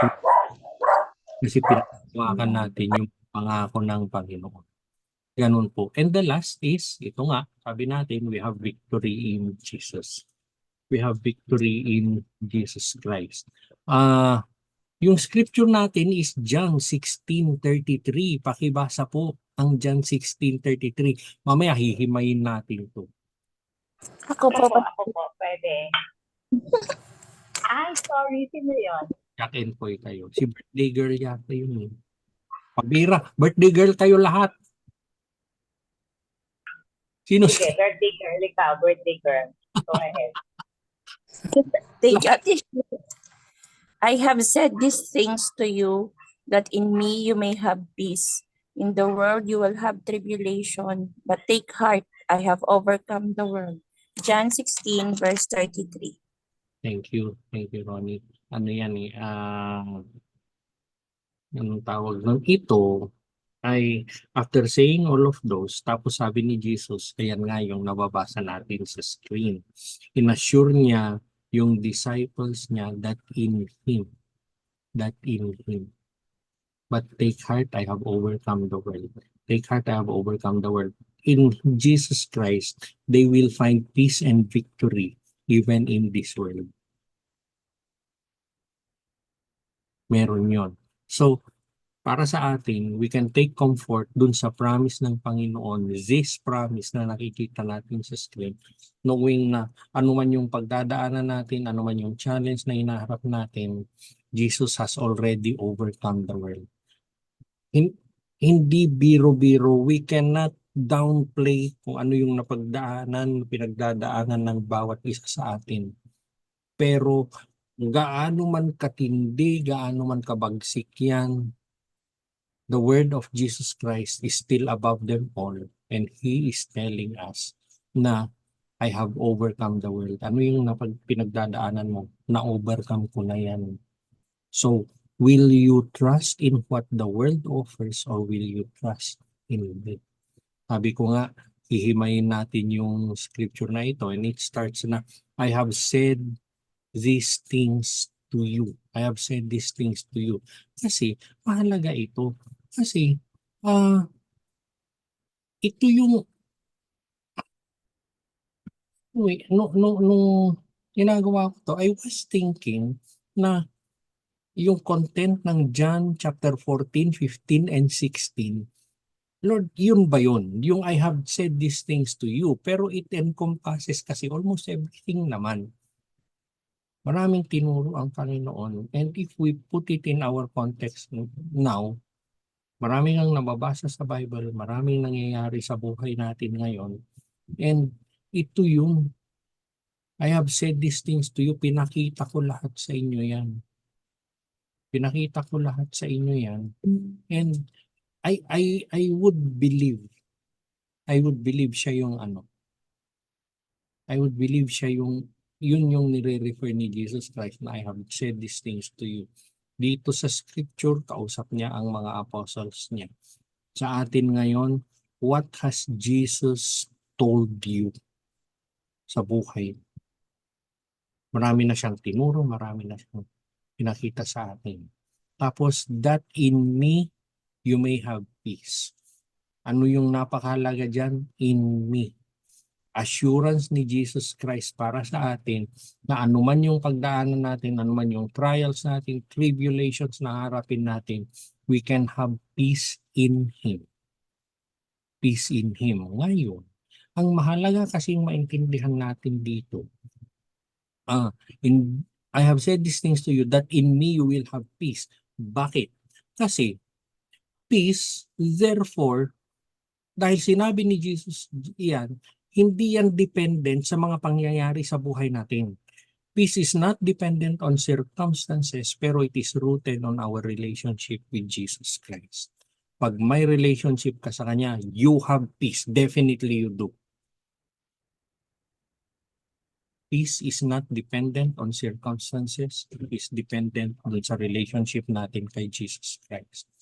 Kasi pinagawakan natin yung pangako ng Panginoon. Ganon po. And the last is, ito nga, sabi natin, we have victory in Jesus. We have victory in Jesus Christ. Yung scripture natin is John 16:33. Pakibasa po ang John 16:33. Mamaya hihimayin natin to. Ako po. Pwede. Ay, sorry, sino yun? Jack and Poy kayo. Si birthday girl yata yun. Pabira, birthday girl kayo lahat. Sino? Sige, birthday girl, ikaw, birthday girl. Go ahead. Thank you. I have said these things to you, that in me you may have peace. In the world you will have tribulation, but take heart, I have overcome the world. John 16, verse 33. Thank you. Thank you, Ronnie. Ano yan eh, anong tawag nun? Ito ay after saying all of those, tapos sabi ni Jesus, ayan nga yung nababasa natin sa screen. Inassure niya yung disciples niya that in Him. But take heart, I have overcome the world. Take heart, I have overcome the world. In Jesus Christ, they will find peace and victory even in this world. Meron yon. So, para sa atin, we can take comfort dun sa promise ng Panginoon, this promise na nakikita natin sa screen, knowing na ano man yung pagdadaanan natin, ano man yung challenge na hinaharap natin, Jesus has already overcome the world. Hindi biro-biro, we cannot downplay kung ano yung pinagdadaanan ng bawat isa sa atin. Pero gaano man katindi, gaano man kabagsik yan, the word of Jesus Christ is still above them all, and He is telling us na I have overcome the world. Ano yung pinagdadaanan mo? Na-overcome ko na yan. So, will you trust in what the world offers or will you trust in it? Sabi ko nga, hihimayin natin yung scripture na ito, and it starts na, I have said these things to you. I have said these things to you. Kasi, mahalaga ito. Kasi, ito yung, nung ginagawa ko to, I was thinking na yung content ng John chapter 14, 15, and 16, Lord, yun ba yun? Yung I have said these things to you, pero it encompasses kasi almost everything naman. Maraming tinuro ang Panginoon. And if we put it in our context now, maraming ang nababasa sa Bible, maraming nangyayari sa buhay natin ngayon. And ito yung, I have said these things to you, pinakita ko lahat sa inyo yan. Pinakita ko lahat sa inyo yan. And I would believe siya yung I would believe siya yung yun yung nire-refer ni Jesus Christ na I have said these things to you. Dito sa scripture, kausap niya ang mga apostles niya. Sa atin ngayon, what has Jesus told you sa buhay? Marami na siyang tinuro, marami na siyang pinakita sa atin. Tapos, that in me, you may have peace. Ano yung napakahalaga dyan? In me. assurance ni Jesus Christ para sa atin na anuman yung pagdaanan natin, anuman yung trials natin, tribulations na harapin natin, we can have peace in Him. Peace in Him. Ngayon, ang mahalaga kasing maintindihan natin dito, I have said these things to you that in me you will have peace. Bakit? Kasi peace, therefore, dahil sinabi ni Jesus iyan, hindi yan dependent sa mga pangyayari sa buhay natin. Peace is not dependent on circumstances, pero it is rooted on our relationship with Jesus Christ. Pag may relationship ka sa Kanya, you have peace. Definitely you do. Peace is not dependent on circumstances. It is dependent on sa relationship natin kay Jesus Christ.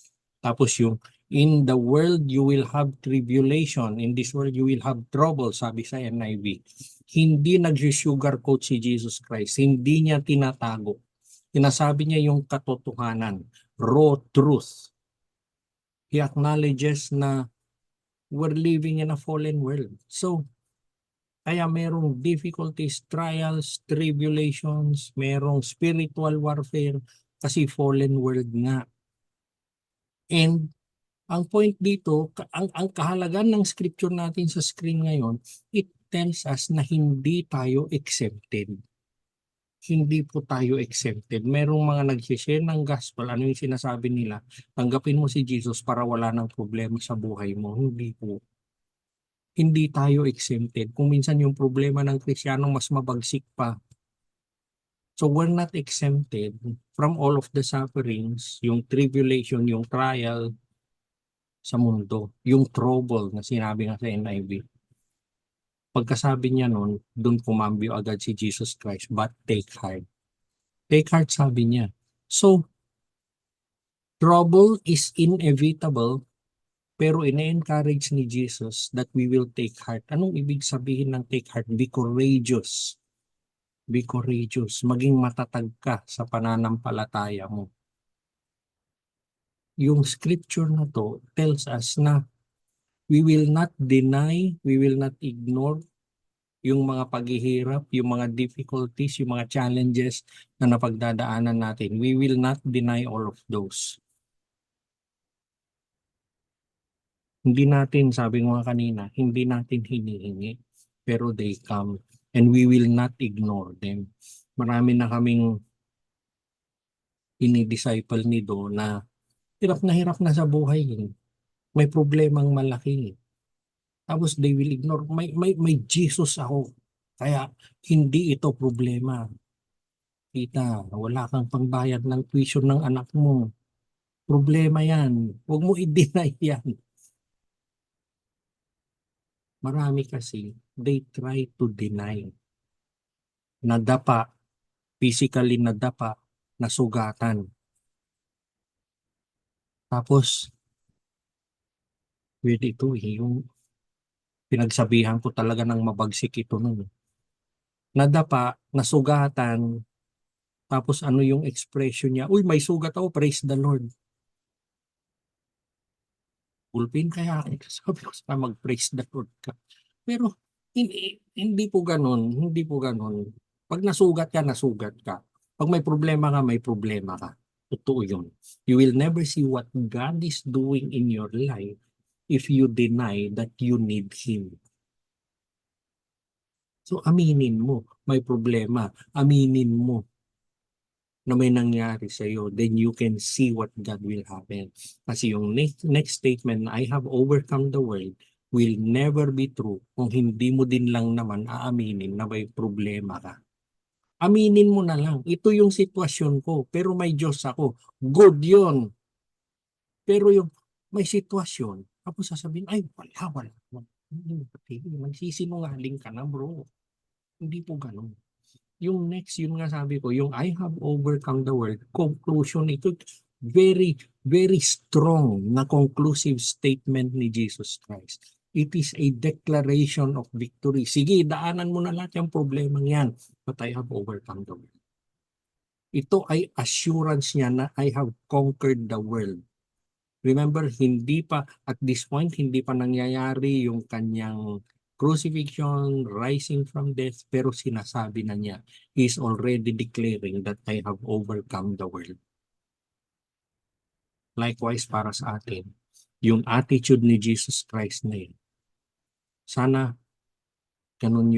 Tapos yung, in the world you will have tribulation. In this world you will have trouble, sabi sa NIV. Hindi nag-sugarcoat si Jesus Christ. Hindi niya tinatago. Sinasabi niya yung katotohanan. Raw truth. He acknowledges na we're living in a fallen world. So, kaya merong difficulties, trials, tribulations, merong spiritual warfare kasi fallen world nga. And ang point dito, ang kahalagan ng scripture natin sa screen ngayon, it tells us na hindi tayo exempted. Hindi po tayo exempted. Merong mga nag-share ng gospel, ano yung sinasabi nila? Tanggapin mo si Jesus para wala ng problema sa buhay mo. Hindi po. Hindi tayo exempted. Kung minsan yung problema ng Kristiyano mas mabagsik pa. So we're not exempted from all of the sufferings, yung tribulation, yung trial sa mundo, yung trouble na sinabi nga sa NIV. Pagkasabi niya nun, dun kumambyo agad si Jesus Christ, but take heart. Take heart, sabi niya. So, trouble is inevitable, pero ine-encourage ni Jesus that we will take heart. Anong ibig sabihin ng take heart? Be courageous. Be courageous. Maging matatag ka sa pananampalataya mo. Yung scripture na to tells us na we will not deny, we will not ignore yung mga paghihirap, yung mga difficulties, yung mga challenges na napagdadaanan natin. We will not deny all of those. Hindi natin, sabi ko nga kanina, hindi natin hinihingi, pero they come and we will not ignore them. Marami na kaming ini-disciple ni Do na hirap na sa buhay. May problemang malaki. Tapos they will ignore, may Jesus ako. Kaya hindi ito problema. Tita, wala kang pangbayad ng tuition ng anak mo. Problema yan. Huwag mo i-deny yan. Marami kasi, they try to deny. Nadapa, physically nadapa, nasugatan. Tapos, weird ito yung pinagsabihan ko talaga ng mabagsik ito nun. Nadapa, nasugatan, tapos ano yung expression niya? Uy, may sugat ako, praise the Lord. Ulpin kaya sabi ko sa mag-praise the Lord ka. Pero hindi po ganun, hindi po ganun. Pag nasugat ka. Pag may problema ka, may problema ka. Totoo yun. You will never see what God is doing in your life if you deny that you need Him. So aminin mo, may problema. Aminin mo na may nangyari sa iyo, then you can see what God will happen. Kasi yung next statement na I have overcome the world will never be true kung hindi mo din lang naman aaminin na may problema ka. Aminin mo na lang, ito yung sitwasyon ko, pero may Diyos ako. Good yun. Pero yung may sitwasyon, tapos sasabihin, ay wala. Magsisinungaling ka na bro. Hindi po ganun. Yung next, yun nga sabi ko, yung I have overcome the world, conclusion, ito very, very strong na conclusive statement ni Jesus Christ. It is a declaration of victory. Sige, daanan mo na lahat yung problemang yan, but I have overcome the world. Ito ay assurance niya na I have conquered the world. Remember, hindi pa, at this point, hindi pa nangyayari yung kanyang crucifixion, rising from death, pero sinasabi na niya, he's already declaring that I have overcome the world. Likewise para sa atin, yung attitude ni Jesus Christ na yun. Sana ganun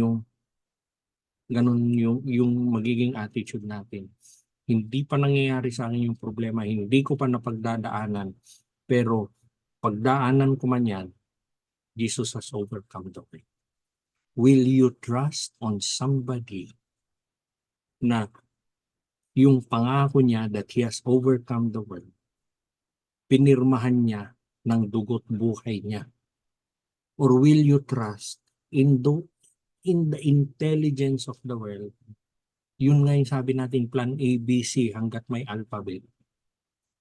yung magiging attitude natin. Hindi pa nangyayari sa akin yung problema, hindi ko pa napagdadaanan, pero pagdaanan ko man yan, Jesus has overcome the world. Will you trust on somebody na yung pangako niya that he has overcome the world, pinirmahan niya ng dugo't buhay niya? Or will you trust in the intelligence of the world? Yun nga yung sabi natin, plan A, B, C hanggat may alphabet.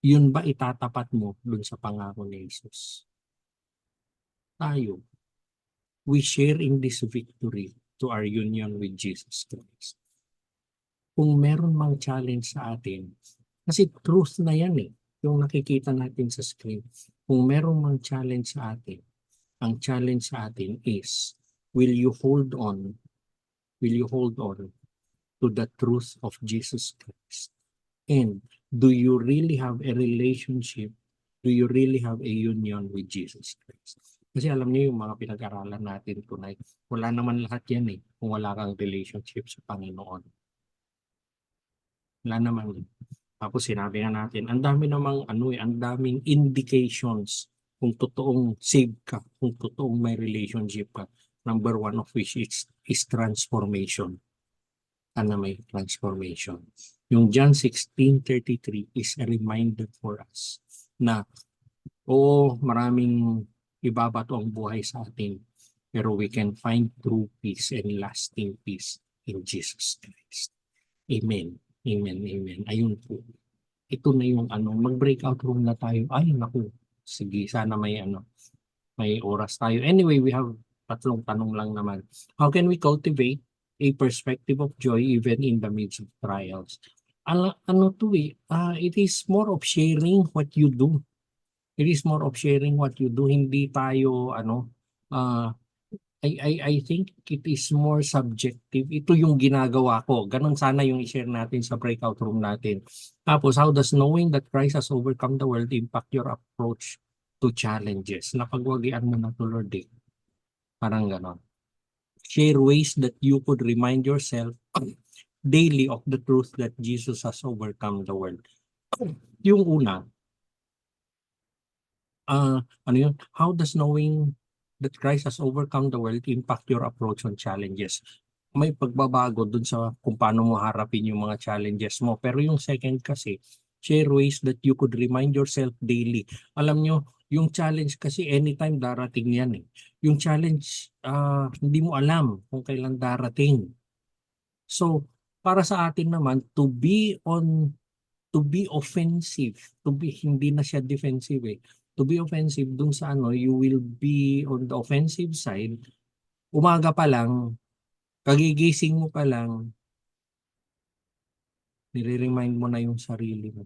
Yun ba itatapat mo dun sa pangako ni Jesus? Tayo, we share in this victory to our union with Jesus Christ. Kung meron mang challenge sa atin, kasi truth na yan yung nakikita natin sa screen. Kung meron mang challenge sa atin, ang challenge sa atin is, will you hold on to the truth of Jesus Christ? And do you really have a relationship? Do you really have a union with Jesus Christ? Kasi alam niyo yung mga pinag-aralan natin tonight, wala naman lahat yan kung wala kang relationship sa Panginoon. Wala naman. Tapos sinabi nga natin, ang dami namang ang daming indications kung totoong saved ka, kung totoong may relationship ka. Number one of which is transformation. May transformation. Yung John 16:33 is a reminder for us na maraming ibabato ang buhay sa atin, pero we can find true peace and lasting peace in Jesus Christ. Amen. Amen. Amen. Ayun po. Ito na yung mag-breakout room na tayo. Ay, naku. Sige, sana may oras tayo. Anyway, we have tatlong tanong lang naman. How can we cultivate a perspective of joy even in the midst of trials? It is more of sharing what you do. It is more of sharing what you do. Hindi tayo, I think it is more subjective. Ito yung ginagawa ko. Ganon sana yung i-share natin sa breakout room natin. Tapos, how does knowing that Christ has overcome the world impact your approach to challenges? Napagwagian mo na to, Lord. Parang ganon. Share ways that you could remind yourself daily of the truth that Jesus has overcome the world. Yung una, how does knowing that Christ has overcome the world impact your approach on challenges? May pagbabago dun sa kung paano mo harapin yung mga challenges mo. Pero yung second kasi, share ways that you could remind yourself daily. Alam nyo, yung challenge kasi anytime darating yan Yung challenge, hindi mo alam kung kailan darating. So, para sa atin naman, to be offensive, hindi na siya defensive To be offensive dun sa you will be on the offensive side. Umaga pa lang, kagigising mo pa lang, nire-remind mo na yung sarili mo.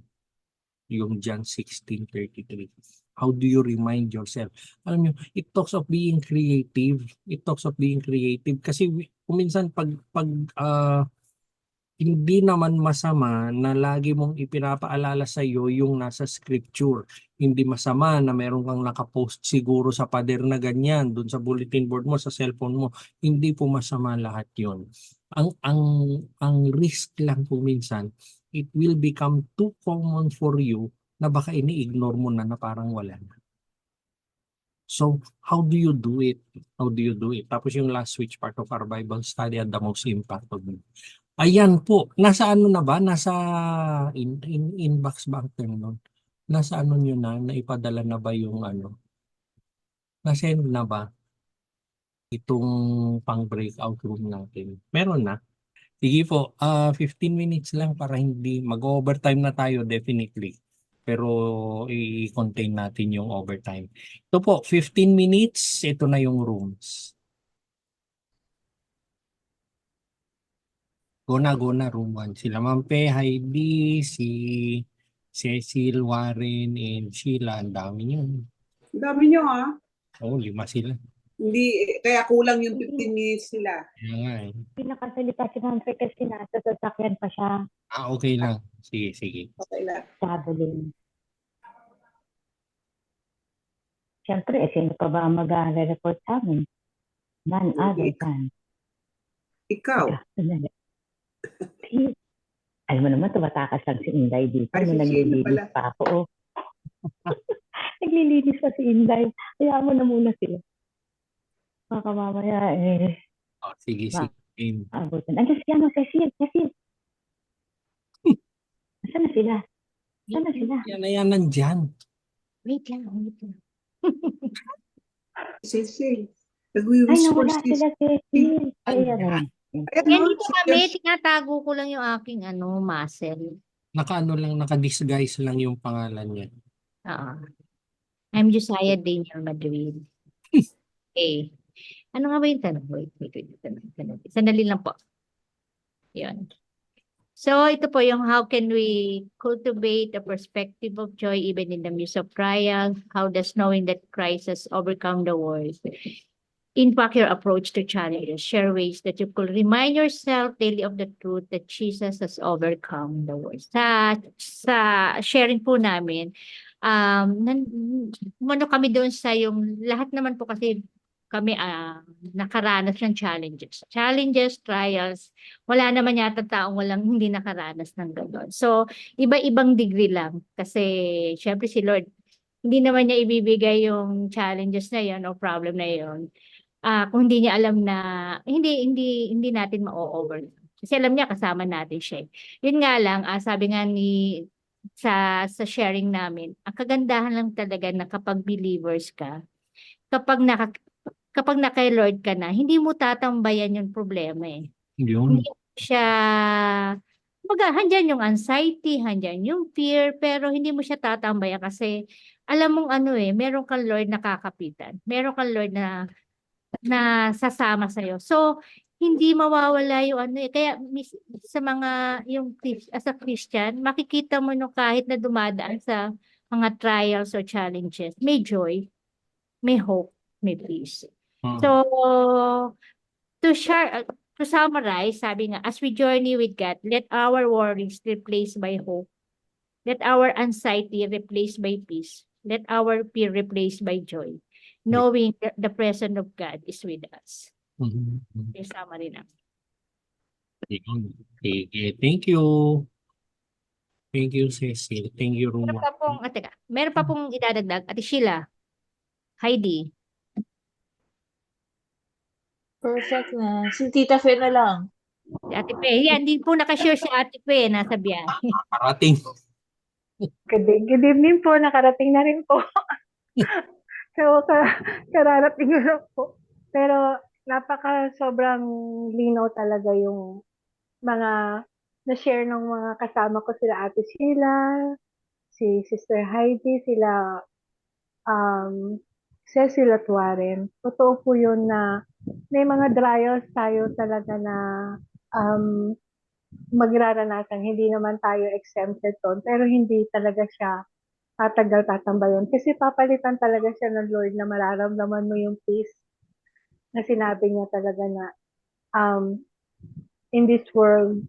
Yung John 16:33. How do you remind yourself? Alam nyo, it talks of being creative. It talks of being creative. Kasi minsan pag hindi naman masama na lagi mong ipinapaalala sa iyo yung nasa scripture. Hindi masama na meron kang nakapost siguro sa pader na ganyan, dun sa bulletin board mo, sa cellphone mo. Hindi po masama lahat yon. Ang risk lang po minsan, it will become too common for you na baka ini-ignore mo na parang wala na. So, how do you do it? How do you do it? Tapos yung last which part of our Bible study had the most impact on me. Ayan po, nasa na ba? Nasa inbox ba ang term nun? Nasa nyo na? Naipadala na ba yung Nasend na ba? Itong pang breakout room natin. Meron na. Sige po, 15 minutes lang para hindi mag-overtime na tayo definitely. Pero i-contain natin yung overtime. Ito po, 15 minutes, ito na yung rooms. Go na, room 1. Sila Mampe, Heidi, si Cecil, Warren, and Sheila. Ang dami nyo. Ang dami nyo 5 sila. Hindi, kaya kulang yung 15 minutes nila. Kaya nga eh. Pinakasalita si Humphrey kasi nasa sasakyan pa siya, Okay lang. Sige, sige. Okay lang. traveling. Siyempre, sino pa ba ang mag-report sa amin? None other than Ikaw. Sandali. Alam mo naman, tumatakas lang si Inday dito. Ay, Nung si Sheila pala. naglilinis pa ako. Oh. Naglilinis pa si Inday. Kaya mo na muna sila. Baka mamaya Sige, Ba- sige. Game. abutin. Andiyan si Cecil. Saan na sila? Saan na sila? Yan nandyan. Wait lang. Cecil. Ay, Nagwi-whisper nawala si sila, Cecil. Ay, Andyan. ayan. Ayan, Yan no? dito kami, tinatago ko lang yung aking muscle. Naka-disguise lang yung pangalan niya. Oo. I'm Josiah Daniel Madrid. Okay. Ano nga ba yung tanong? Wait. Sandali lang po. Yun. So, ito po yung how can we cultivate a perspective of joy even in the midst of trial? How does knowing that Christ has overcome the world impact your approach to challenges? Share ways that you could remind yourself daily of the truth that Jesus has overcome the world. Sa sharing po namin, umano kami doon sa yung lahat naman po kasi kami nakaranas ng challenges, trials. Wala naman yata taong walang hindi nakaranas ng gano'n. So, iba-ibang degree lang. Kasi, syempre si Lord, hindi naman niya ibibigay yung challenges na yon o problem na yon kung hindi niya alam na hindi natin ma-over. Kasi alam niya kasama natin siya. Yun nga lang, sabi nga sa sharing namin, ang kagandahan lang talaga na kapag believers ka, kapag naka Lord ka na, hindi mo tatambayan yung problema eh. Yun. Hindi mo siya, handyan yung anxiety, handyan yung fear, pero hindi mo siya tatambayan kasi alam mong meron kang Lord na kakapitan. Meron kang Lord na sasama sa'yo. So, hindi mawawala yung kaya sa mga, as a Christian, makikita mo no kahit na dumadaan sa mga trials or challenges, may joy, may hope, may peace. So, to summarize, sabi nga, as we journey with God, let our worries replaced by hope. Let our anxiety replaced by peace. Let our fear replaced by joy. Knowing that the presence of God is with us. Yung summary na. Yun. Sige. Thank you. Thank you, Cecil. Thank you, Roma. Meron pa pong idadagdag. Ate Sheila, Heidi. Perfect na. Si Tita Fe na lang. Si Ate Pe. Yan, hindi po nakashare si Ate Pe. Nasa biyahe. Parating. Good evening po. Nakarating na rin po. So, kararating na po. Pero, sobrang linaw talaga yung mga na-share ng mga kasama ko, sila Ate Sheila, si Sister Heidi, sila Cecil at Warren. Totoo po yun na may mga trials tayo talaga na magraranasan. Hindi naman tayo exempted doon, pero hindi talaga siya tatambayan. Kasi papalitan talaga siya ng Lord na mararamdaman mo yung peace na sinabi niya talaga na in this world,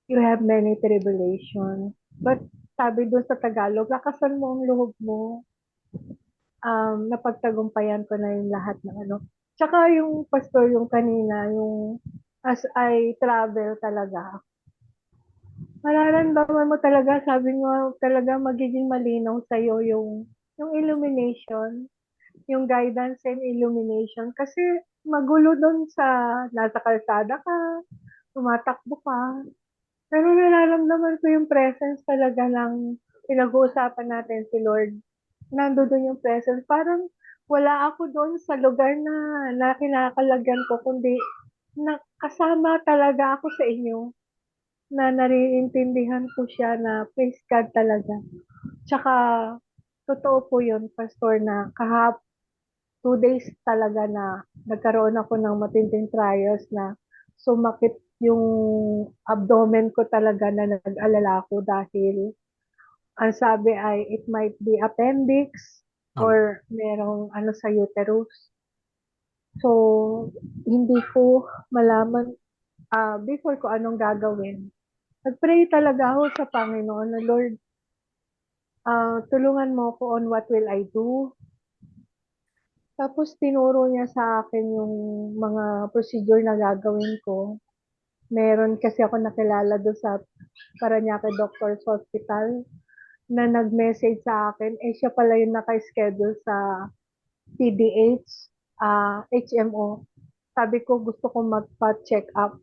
you have many tribulations. But sabi doon sa Tagalog, lakasan mo ang loob mo. Napagtagumpayan ko na yung lahat ng Tsaka yung pastor, yung kanina, yung as I travel talaga, mararamdaman mo talaga, sabi mo talaga magiging malinaw sa'yo yung illumination, yung guidance and illumination. Kasi magulo doon sa nasa kalsada ka, tumatakbo ka. Pero nararamdaman ko yung presence talaga ng pinag-uusapan natin si Lord. Nando doon yung presence. Parang wala ako doon sa lugar na kinakalagyan ko, kundi kasama talaga ako sa inyo. Na nariintindihan ko siya na praise God talaga. Tsaka, totoo po yun, Pastor, na 2 days talaga na nagkaroon ako ng matinding trials na sumakit yung abdomen ko talaga na nag-alala ako dahil ang sabi ay it might be appendix or merong sa uterus. So, hindi ko malaman before ko anong gagawin. Nag-pray talaga ako sa Panginoon na Lord, tulungan mo ko on what will I do. Tapos tinuro niya sa akin yung mga procedure na gagawin ko. Meron kasi ako nakilala doon sa Parañaque Doctors Hospital na nag-message sa akin. Siya pala yung naka-schedule sa PDH, HMO. Sabi ko gusto ko magpa-check up.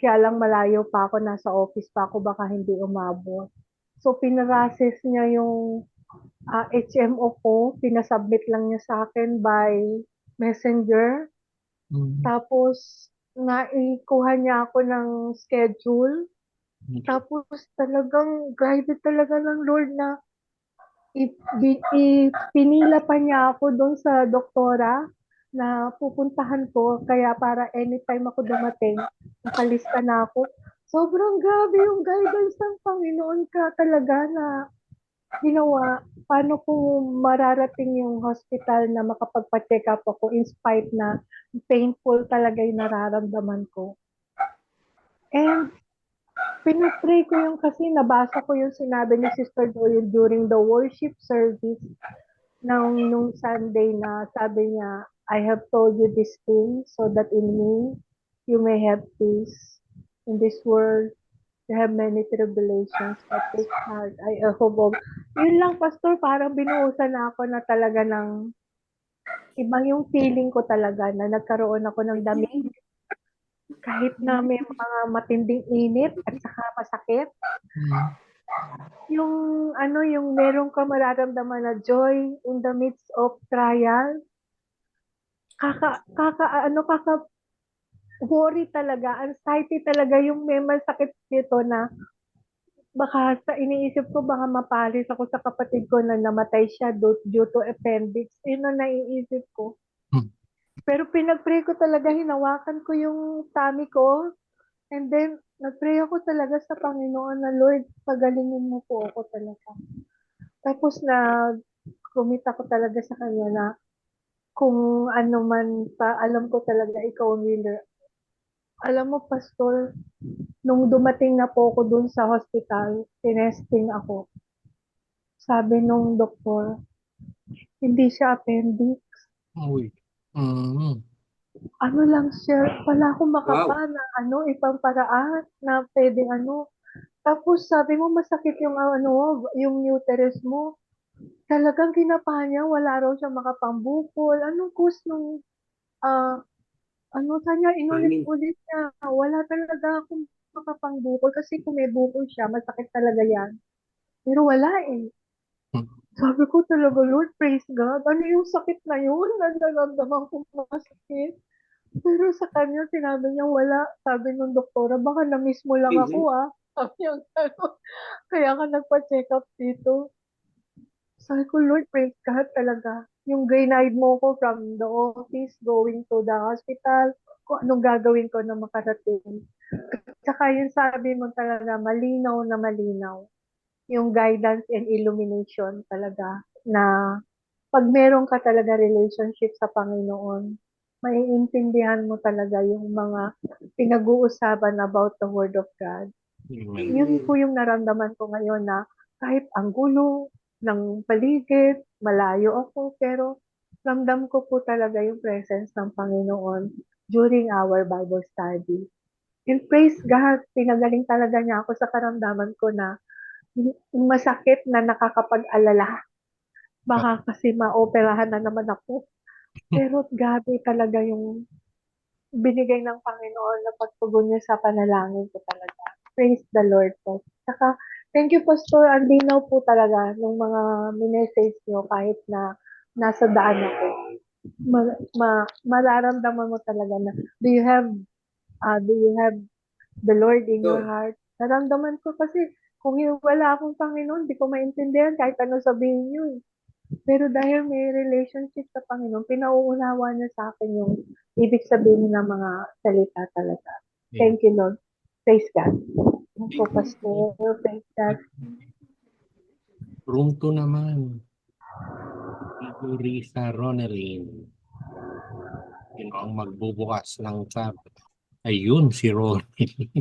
Kaya lang malayo pa ako, nasa office pa ako, baka hindi umabot. So, pinrases niya yung HMO ko, pinasubmit lang niya sa akin by messenger. Tapos, naikuha niya ako ng schedule. Tapos, talagang guided talaga ng Lord na pinila pa niya ako doon sa doktora na pupuntahan ko. Kaya para anytime ako dumating, nakalista na ako. Sobrang grabe yung guidance ng Panginoon ka talaga na ginawa. Paano kung mararating yung hospital na makapagpa-check up ako in spite na painful talaga yung nararamdaman ko. And pinapray ko yung kasi nabasa ko yung sinabi ni Sister Doyle during the worship service nung Sunday na sabi niya, I have told you this thing so that in me you may have peace. In this world, you have many tribulations, but take heart, I hope. Yun lang, Pastor, parang binuhusan na ako na talaga ng ibang yung feeling ko talaga na nagkaroon ako ng damig. Kahit na may mga matinding init at saka masakit. Yung yung meron ka mararamdaman na joy in the midst of trial. Worry talaga, anxiety talaga yung may masakit dito na baka sa iniisip ko baka mapalis ako sa kapatid ko na namatay siya due to appendix. Yun ang naiisip ko. Pero pinag-pray ko talaga, hinawakan ko yung tummy ko. And then, nag-pray ako talaga sa Panginoon na Lord, pagalingin mo po ako talaga. Tapos kumita ko talaga sa Kanya na kung ano man pa, alam ko talaga ikaw ang healer. Alam mo, Pastor, nung dumating na po ako dun sa hospital, tinesting ako. Sabi nung doktor, hindi siya appendix. Uy. Ano lang siya, wala akong makapa na ibang paraan na pwede Tapos sabi mo masakit yung yung uterus mo. Talagang kinapa niya, wala raw siya makapangbukol. Anong cause nung kanya inulit-ulit niya. Wala talaga akong makapangbukol kasi kung may bukol siya, masakit talaga yan. Pero wala eh. Sabi ko talaga, Lord, praise God. Ano yung sakit na yun? Nararamdaman ko masakit. Pero sa kanya, sinabi niya, wala. Sabi ng doktora, baka na-miss mo lang ako Sabi niya, kaya ka nagpa-check up dito. Sabi ko, Lord, praise God talaga. Yung grenade mo ko from the office, going to the hospital, kung anong gagawin ko na makarating. Tsaka yung sabi mo talaga, malinaw na malinaw. Yung guidance and illumination talaga na pag meron ka talaga relationship sa Panginoon, maiintindihan mo talaga yung mga pinag-uusapan about the Word of God. Yun po yung naramdaman ko ngayon na kahit ang gulo ng paligid, malayo ako, pero ramdam ko po talaga yung presence ng Panginoon during our Bible study. And praise God, pinagaling talaga niya ako sa karamdaman ko na masakit na nakakapag-alala. Baka kasi maoperahan na naman ako. Pero gabi talaga yung binigay ng Panginoon na pagtugon niya sa panalangin ko talaga. Praise the Lord po. Saka, thank you, Pastor. Ang linaw po talaga ng mga minessage niyo kahit na nasa daan ako. Mararamdaman mo talaga na do you have the Lord in your heart? Naramdaman ko kasi kung wala akong Panginoon, di ko maintindihan kahit ano sabihin niyo. Pero dahil may relationship sa Panginoon, pinauunawa niya sa akin yung ibig sabihin ng mga salita talaga. Thank you, Lord. Praise God. Thank you, Pastor. Praise God. Room 2 naman. Risa Ronelyn. Sino ang magbubukas ng karton? Ayun, si Ronnie.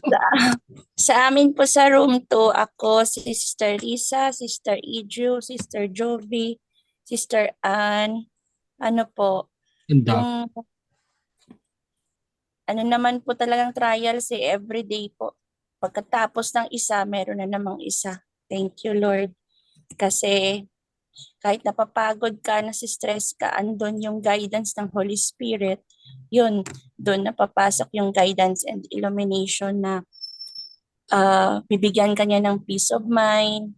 Sa, sa amin po sa room 2, ako, si Sister Risa, Sister Idju, Sister Jovi, Sister Ann, ano po, Ang dami. yung ano naman po talagang trials everyday po. Pagkatapos ng isa, meron na namang isa. Thank you, Lord. Kasi kahit napapagod ka, nasi-stress ka, andun yung guidance ng Holy Spirit, yun, doon napapasok yung guidance and illumination na bibigyan ka niya ng peace of mind,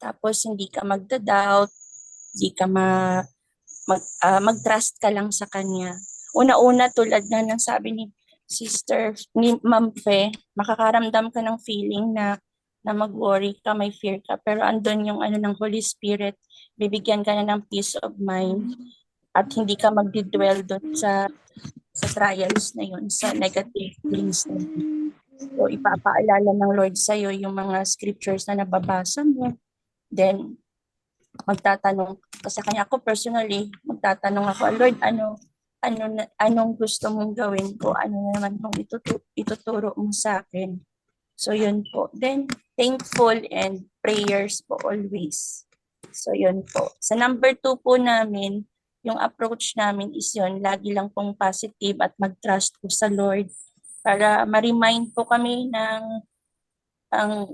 tapos hindi ka magda-doubt, hindi ka mag-trust ka lang sa Kanya. Una-una, tulad na ng sabi ni Ma'am Fe, makakaramdam ka ng feeling na mag-worry ka, may fear ka, pero andun yung ng Holy Spirit, bibigyan ka na ng peace of mind at hindi ka magdi-dwell doon sa trials na yun, sa negative things na yun. So, ipapaalala ng Lord sa'yo yung mga scriptures na nababasa mo. Then, magtatanong ka sa Kanya. Ako personally, magtatanong ako, Lord, anong gusto mong gawin ko? Ano naman kung ituturo mo sa akin? So, yun po. Then, thankful and prayers po always. So, yun po. Sa number 2 po namin, yung approach namin is yun, lagi lang pong positive at mag-trust po sa Lord para ma-remind po kami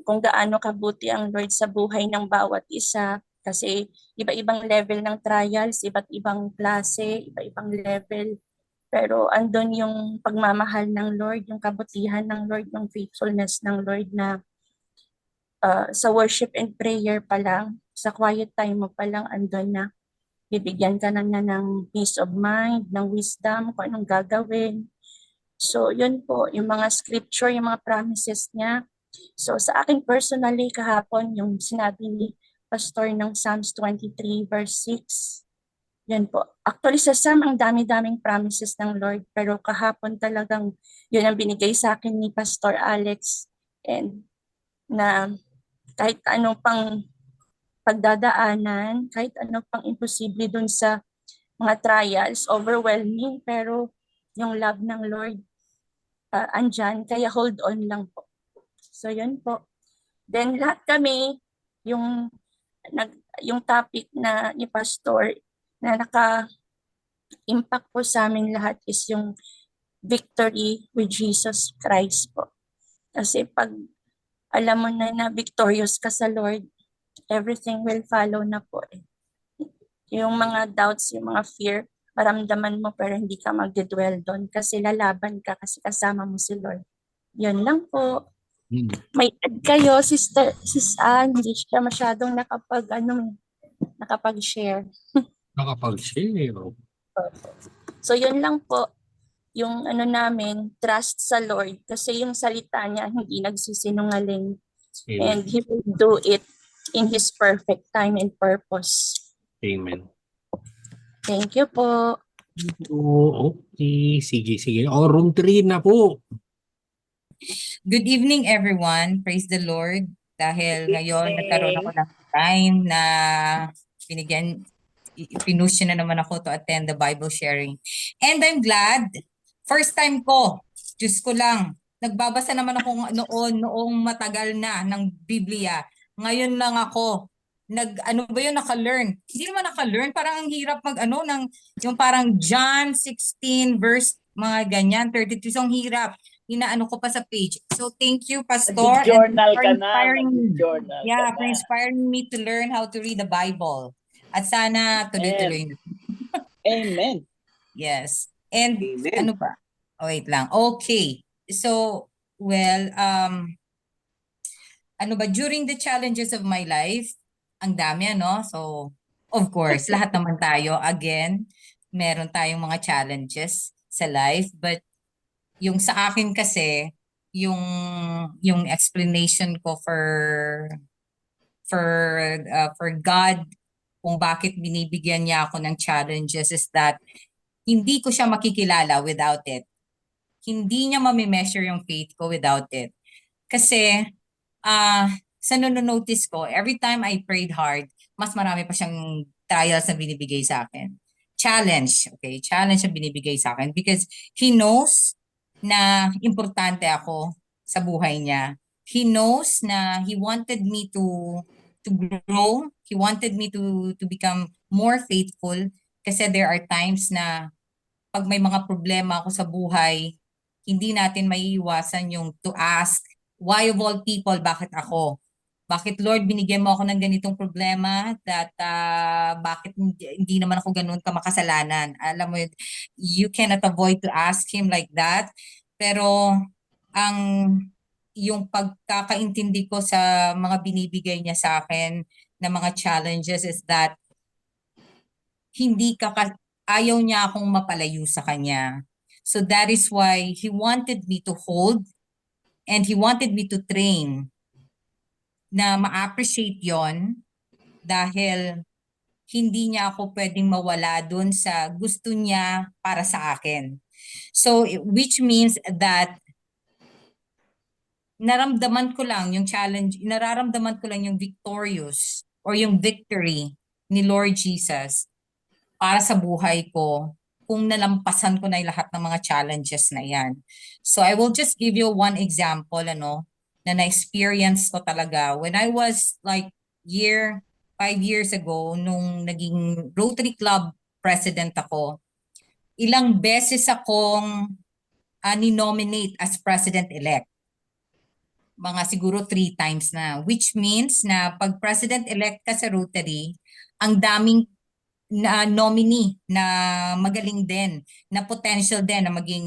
kung gaano kabuti ang Lord sa buhay ng bawat isa. Kasi iba-ibang level ng trials, iba't ibang klase, iba-ibang level. Pero andun yung pagmamahal ng Lord, yung kabutihan ng Lord, yung faithfulness ng Lord na sa worship and prayer pa lang, sa quiet time mo pa lang, andun na. Bibigyan ka na ng peace of mind, ng wisdom, kung anong gagawin. So, yun po, yung mga scripture, yung mga promises niya. So, sa akin personally, kahapon, yung sinabi ni Pastor ng Psalms 23 verse 6, yun po. Actually, sa Psalm, ang dami-daming promises ng Lord, pero kahapon talagang yun ang binigay sa akin ni Pastor Alex. And na kahit ano pang pagdadaanan, kahit ano pang imposible dun sa mga trials, overwhelming, pero yung love ng Lord, andyan, kaya hold on lang po. So, yun po. Then, lahat kami, yung topic na ni Pastor, na naka-impact po sa amin lahat is yung victory with Jesus Christ po. Kasi pag alam mo na victorious ka sa Lord, everything will follow na po. Yung mga doubts, yung mga fear, maramdaman mo pero hindi ka magdedwell doon kasi lalaban ka kasi kasama mo si Lord. Yun lang po. May add kayo, Sis Ann, hindi siya masyadong nakapag-share. Nakapag-share. So yun lang po, yung namin, trust sa Lord kasi yung salita niya hindi nagsisinungaling. And He will do it in His perfect time and purpose. Amen. Thank you po. Okay, sige. Room 3 na po. Good evening, everyone. Praise the Lord. Dahil ngayon nagkaroon ako ng time na pinush na naman ako to attend the Bible sharing. And I'm glad. First time ko. Diyos ko lang. Nagbabasa naman ako noong matagal na ng Biblia. Ngayon lang ako naka-learn. Hindi naman naka-learn, parang ang hirap yung parang John 16 verse mga ganyan, 32, so ang hirap. Inaano ko pa sa page. So thank you, Pastor, Nag-journal for ka na. inspiring me. Nag-journal Yeah, ka for na. inspiring me to learn how to read the Bible. At sana tuloy-tuloy na. Amen. Yes. And Amen. ano ba? Oh, wait lang. Okay. So, well, during the challenges of my life, ang dami, So, of course, lahat naman tayo, again, meron tayong mga challenges sa life. But yung sa akin kasi, yung explanation ko for God kung bakit binibigyan niya ako ng challenges is that hindi ko siya makikilala without it. Hindi niya mamimeasure yung faith ko without it. Kasi sa notice ko, every time I prayed hard, mas marami pa siyang trials na binibigay sa akin. challenge. Okay, challenge ang binibigay sa akin because he knows na importante ako sa buhay niya. He knows na he wanted me to grow. He wanted me to become more faithful kasi there are times na pag may mga problema ako sa buhay, hindi natin maiiwasan yung to ask, why of all people, bakit ako? Bakit Lord, binigyan mo ako ng ganitong problema that bakit hindi naman ako ganun kamakasalanan? Alam mo, you cannot avoid to ask him like that. Pero ang yung pagkakaintindi ko sa mga binibigay niya sa akin na mga challenges is that ayaw niya akong mapalayo sa kanya. So that is why he wanted me to hold and he wanted me to train na ma-appreciate yon dahil hindi niya ako pwedeng mawala dun sa gusto niya para sa akin. So which means that nararamdaman ko lang yung victorious or yung victory ni Lord Jesus para sa buhay ko kung nalampasan ko na yung lahat ng mga challenges na yan. So I will just give you one example, na na-experience ko talaga. When I was like 5 years ago, nung naging Rotary Club president ako, ilang beses akong ni-nominate as president-elect. Mga siguro 3 times na. Which means na pag president-elect ka sa Rotary, ang daming na nominee na magaling din, na potential din na maging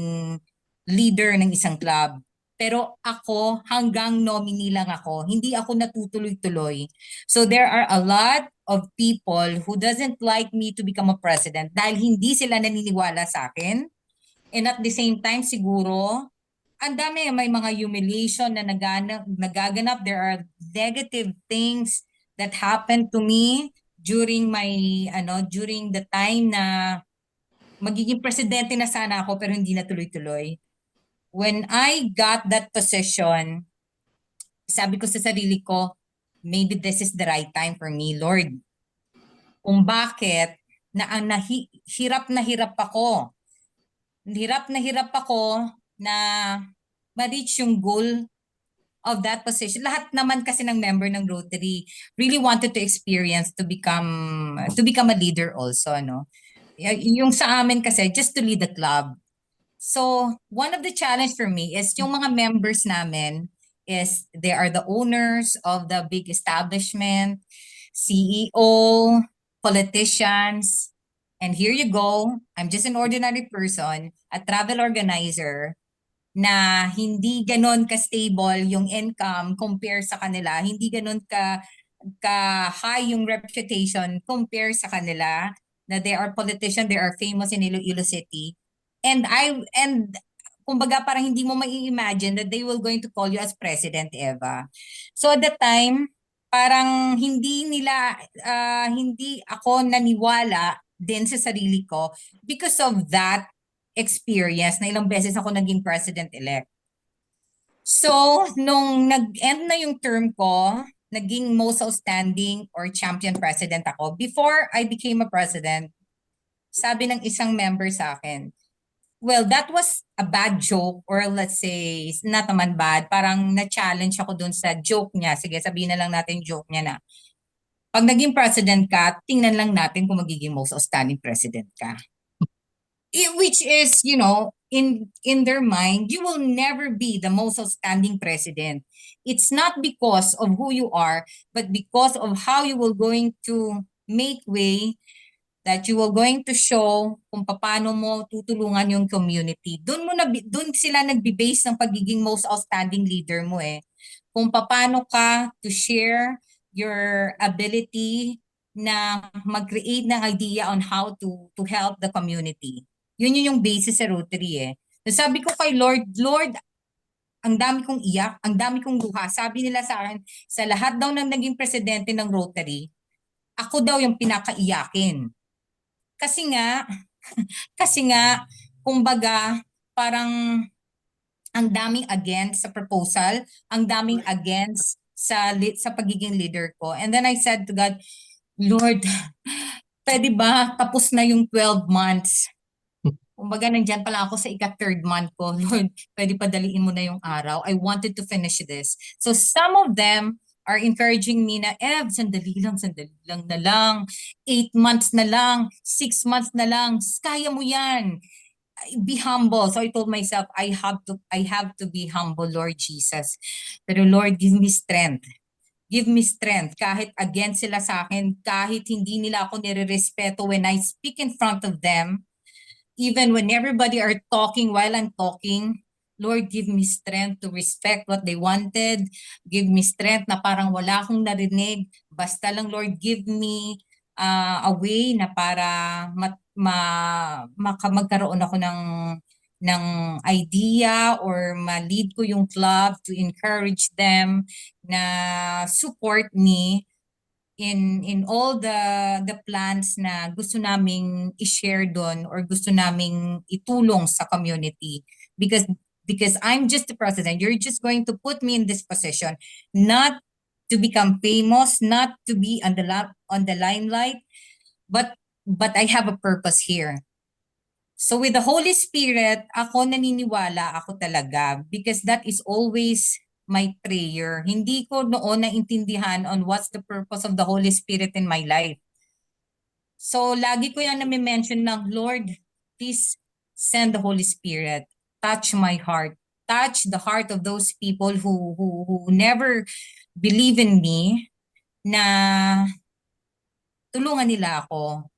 leader ng isang club. Pero ako, hanggang nominee lang ako. Hindi ako natutuloy-tuloy. So there are a lot of people who doesn't like me to become a president dahil hindi sila naniniwala sa akin. And at the same time, siguro, ang dami, may mga humiliation na nagaganap. There are negative things that happened to me during the time na magiging presidente na sana ako pero hindi na tuloy-tuloy. When I got that position, sabi ko sa sarili ko, maybe this is the right time for me, Lord. Kung bakit hirap na hirap ako. Hirap ako na ma-reach yung goal of that position. Lahat naman kasi ng member ng Rotary really wanted to experience to become a leader also, Yung sa amin kasi just to lead the club. So, one of the challenge for me is yung mga members namin is they are the owners of the big establishment, CEO, politicians, and here you go, I'm just an ordinary person, a travel organizer, na hindi ganon ka-stable yung income compare sa kanila, hindi ganon ka-high yung reputation compare sa kanila, na they are politicians, they are famous in Iloilo City. And kumbaga parang hindi mo mai-imagine that they will going to call you as President, Eva. So at the time, parang hindi ako naniwala din sa sarili ko because of that experience na ilang beses ako naging president-elect. So, nung nag-end na yung term ko, naging most outstanding or champion president ako. Before I became a president, sabi ng isang member sa akin, well, that was a bad joke or let's say, not naman bad, parang na-challenge ako dun sa joke niya. Sige, sabihin na lang natin joke niya na, pag naging president ka, tingnan lang natin kung magiging most outstanding president ka. Which is, in their mind, you will never be the most outstanding president. It's not because of who you are, but because of how you will going to make way, that you will going to show kung paano mo tutulungan yung community. Doon sila nagbe-base ng pagiging most outstanding leader mo eh. Kung paano ka to share your ability na mag-create ng idea on how to help the community. Yun yung basis sa Rotary eh. So sabi ko kay Lord, ang dami kong iyak, ang dami kong luha. Sabi nila sa akin, sa lahat daw ng naging presidente ng Rotary, ako daw yung pinakaiyakin. Kasi nga, kumbaga, parang ang daming against sa proposal, ang daming against sa pagiging leader ko. And then I said to God, Lord, Pwede ba tapos na yung 12 months? Kumbaga, nandyan pala ako sa ika-third month ko. Lord, pwede padaliin mo na yung araw. I wanted to finish this. So some of them are encouraging me na, sandali lang na lang. 8 months na lang, 6 months na lang. Kaya mo yan. Be humble. So I told myself, I have to be humble, Lord Jesus. Pero Lord, give me strength. Give me strength. Kahit against sila sa akin, kahit hindi nila ako nire-respeto when I speak in front of them, even when everybody are talking while I'm talking, Lord, give me strength to respect what they wanted. Give me strength na parang wala akong narinig. Basta lang, Lord, give me a way na para magkaroon ako ng idea or ma-lead ko yung club to encourage them na support me in all the plans na gusto naming i-share doon or gusto naming itulong sa community, because I'm just the president. You're just going to put me in this position not to become famous, not to be on the limelight, but I have a purpose here. So with the Holy Spirit, ako naniniwala ako talaga, because that is always my prayer. Hindi ko noon naintindihan on what's the purpose of the Holy Spirit in my life. So lagi ko yan nami-mention ng, Lord, please send the Holy Spirit. Touch my heart. Touch the heart of those people who never believe in me, na tulungan nila ako.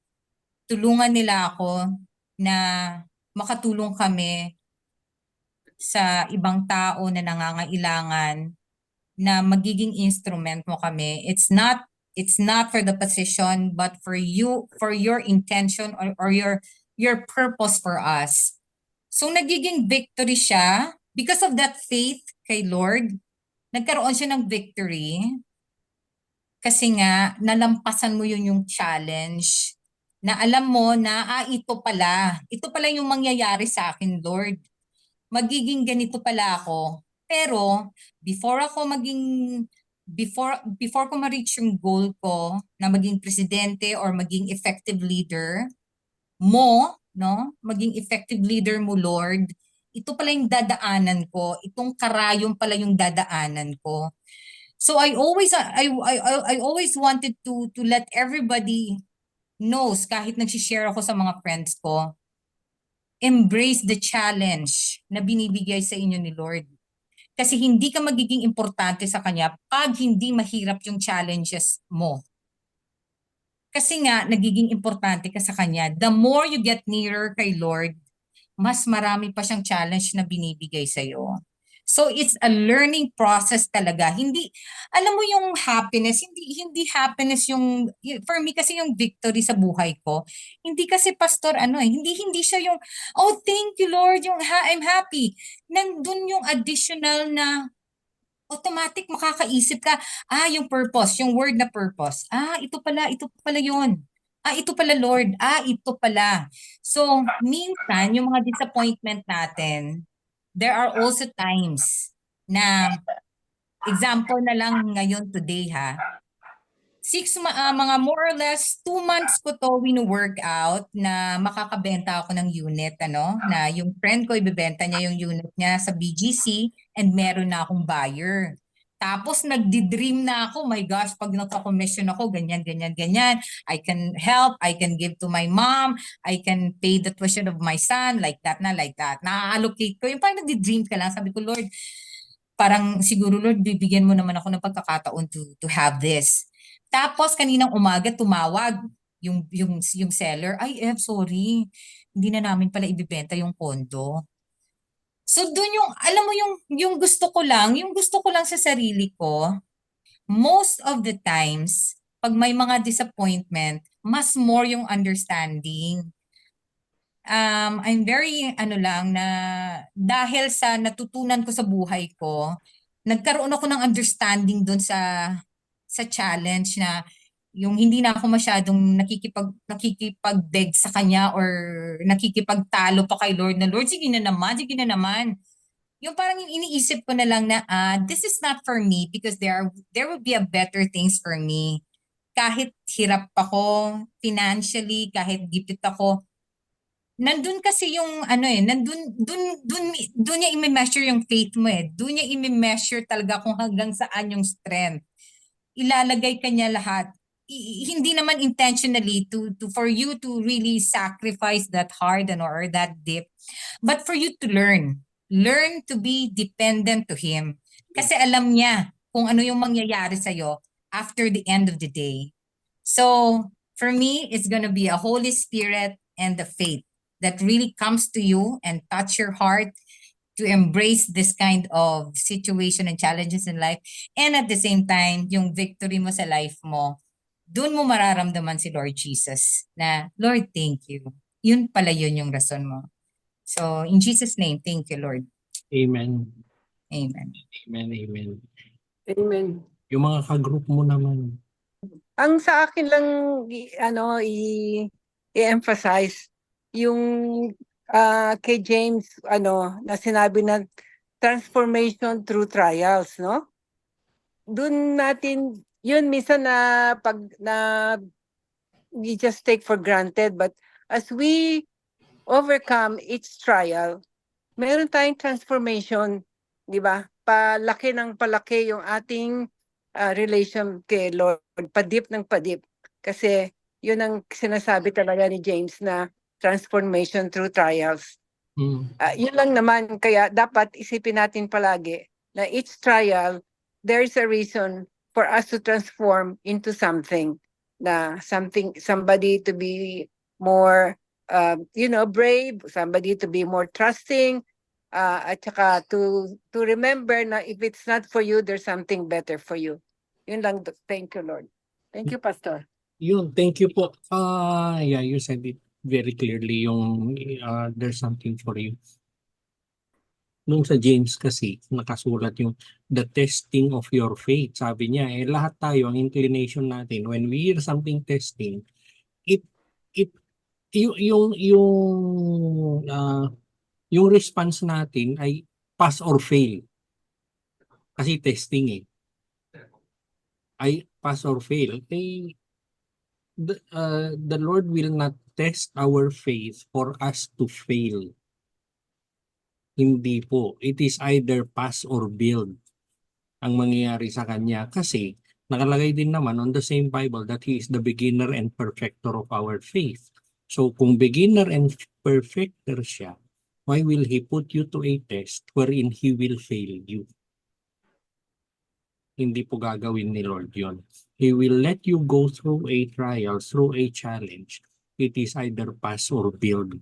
Tulungan nila ako na makatulong kami sa ibang tao na nangangailangan, na magiging instrument mo kami. It's not for the position, but for you, for your intention or your purpose for us. So nagiging victory siya because of that faith kay Lord. Nagkaroon siya ng victory kasi nga nalampasan mo yung challenge, na alam mo na ito pala yung mangyayari sa akin, Lord. Magiging ganito pala ako. Pero before ko ma-reach yung goal ko na maging presidente or maging effective leader mo, no? Maging effective leader mo, Lord. Ito pala yung dadaanan ko. Itong karayom pala yung dadaanan ko. So I always wanted to let everybody knows, kahit nag-share ako sa mga friends ko, embrace the challenge na binibigay sa inyo ni Lord. Kasi hindi ka magiging importante sa Kanya pag hindi mahirap yung challenges mo. Kasi nga, nagiging importante ka sa Kanya. The more you get nearer kay Lord, mas marami pa siyang challenge na binibigay sa'yo. So it's a learning process talaga. Hindi, alam mo yung happiness, hindi happiness yung, for me kasi yung victory sa buhay ko. Hindi kasi pastor, hindi siya yung, oh thank you Lord, yung I'm happy. Nandun yung additional na automatic makakaisip ka, yung purpose, yung word na purpose. Ito pala yun. Ito pala Lord. Ito pala. So, minsan, yung mga disappointment natin, there are also times na, example na lang ngayon today mga more or less 2 months ko to wino-workout na makakabenta ako ng unit, na yung friend ko ibebenta niya yung unit niya sa BGC and meron na akong buyer. Tapos nagdi-dream na ako, my gosh, pag nagka-commission ako, ganyan. I can help, I can give to my mom, I can pay the tuition of my son, like that. Na-allocate ko. Yung parang nagdi-dream ka lang, sabi ko, Lord, parang siguro Lord, bibigyan mo naman ako ng pagkakataon to have this. Tapos kaninang umaga tumawag yung seller, sorry, hindi na namin pala ibibenta yung condo. So doon yung, alam mo yung gusto ko lang sa sarili ko, most of the times, pag may mga disappointment, mas more yung understanding. I'm very, na dahil sa natutunan ko sa buhay ko, nagkaroon ako ng understanding doon sa challenge, na yung hindi na ako masyadong nakikipag-beg sa Kanya or nakikipagtalo pa kay Lord na, Lord, sige na naman. Yung parang yung iniisip ko na lang na, this is not for me because there will be a better things for me. kahit hirap ako financially, kahit gipit ako, nandun kasi yung ano eh, dun niya i-measure yung faith mo eh. Dun niya i-measure talaga kung hanggang saan yung strength. Ilalagay ka niya lahat. Hindi naman intentionally to for you to really sacrifice that hard or that deep, but for you to learn to be dependent to him. Kasi alam niya kung ano yung mangyayari sa'yo after the end of the day. So, for me, it's gonna be a Holy Spirit and the faith that really comes to you and touch your heart to embrace this kind of situation and challenges in life. And at the same time, yung victory mo sa life mo, doon mo mararamdaman si Lord Jesus na, Lord, thank you. Yun pala yun yung rason mo. So, in Jesus' name, thank you, Lord. Amen. Amen. Amen. Amen. Amen. Yung mga ka-group mo naman. Ang sa akin lang i-emphasize yung kay James na sinabi na transformation through trials, no? Doon natin yun minsan na pag na we just take for granted, but as we overcome each trial, meron tayong transformation, di ba? Palaki ng palaki yung ating relation kay Lord, padip ng padip. Kasi yun ang sinasabi talaga ni James na transformation through trials. Yun lang naman, kaya dapat isipin natin palagi na each trial, there is a reason for us to transform into something, somebody to be more, brave, somebody to be more trusting, at saka to remember na if it's not for you, there's something better for you. Yun lang. Thank you, Lord. Thank you, Pastor. Yun, thank you po. Yeah, you said it very clearly yung there's something for you. Nung sa James kasi, nakasulat yung the testing of your faith. Sabi niya, lahat tayo, ang inclination natin, when we hear something testing, yung response natin ay pass or fail. Kasi testing ay pass or fail. The Lord will not test our faith for us to fail. Hindi po. It is either pass or build ang mangyayari sa Kanya. Kasi nakalagay din naman on the same Bible that He is the beginner and perfecter of our faith. So kung beginner and perfecter siya, why will He put you to a test wherein He will fail you? Hindi po gagawin ni Lord yon. He will let you go through a trial, through a challenge. It is either pass or build.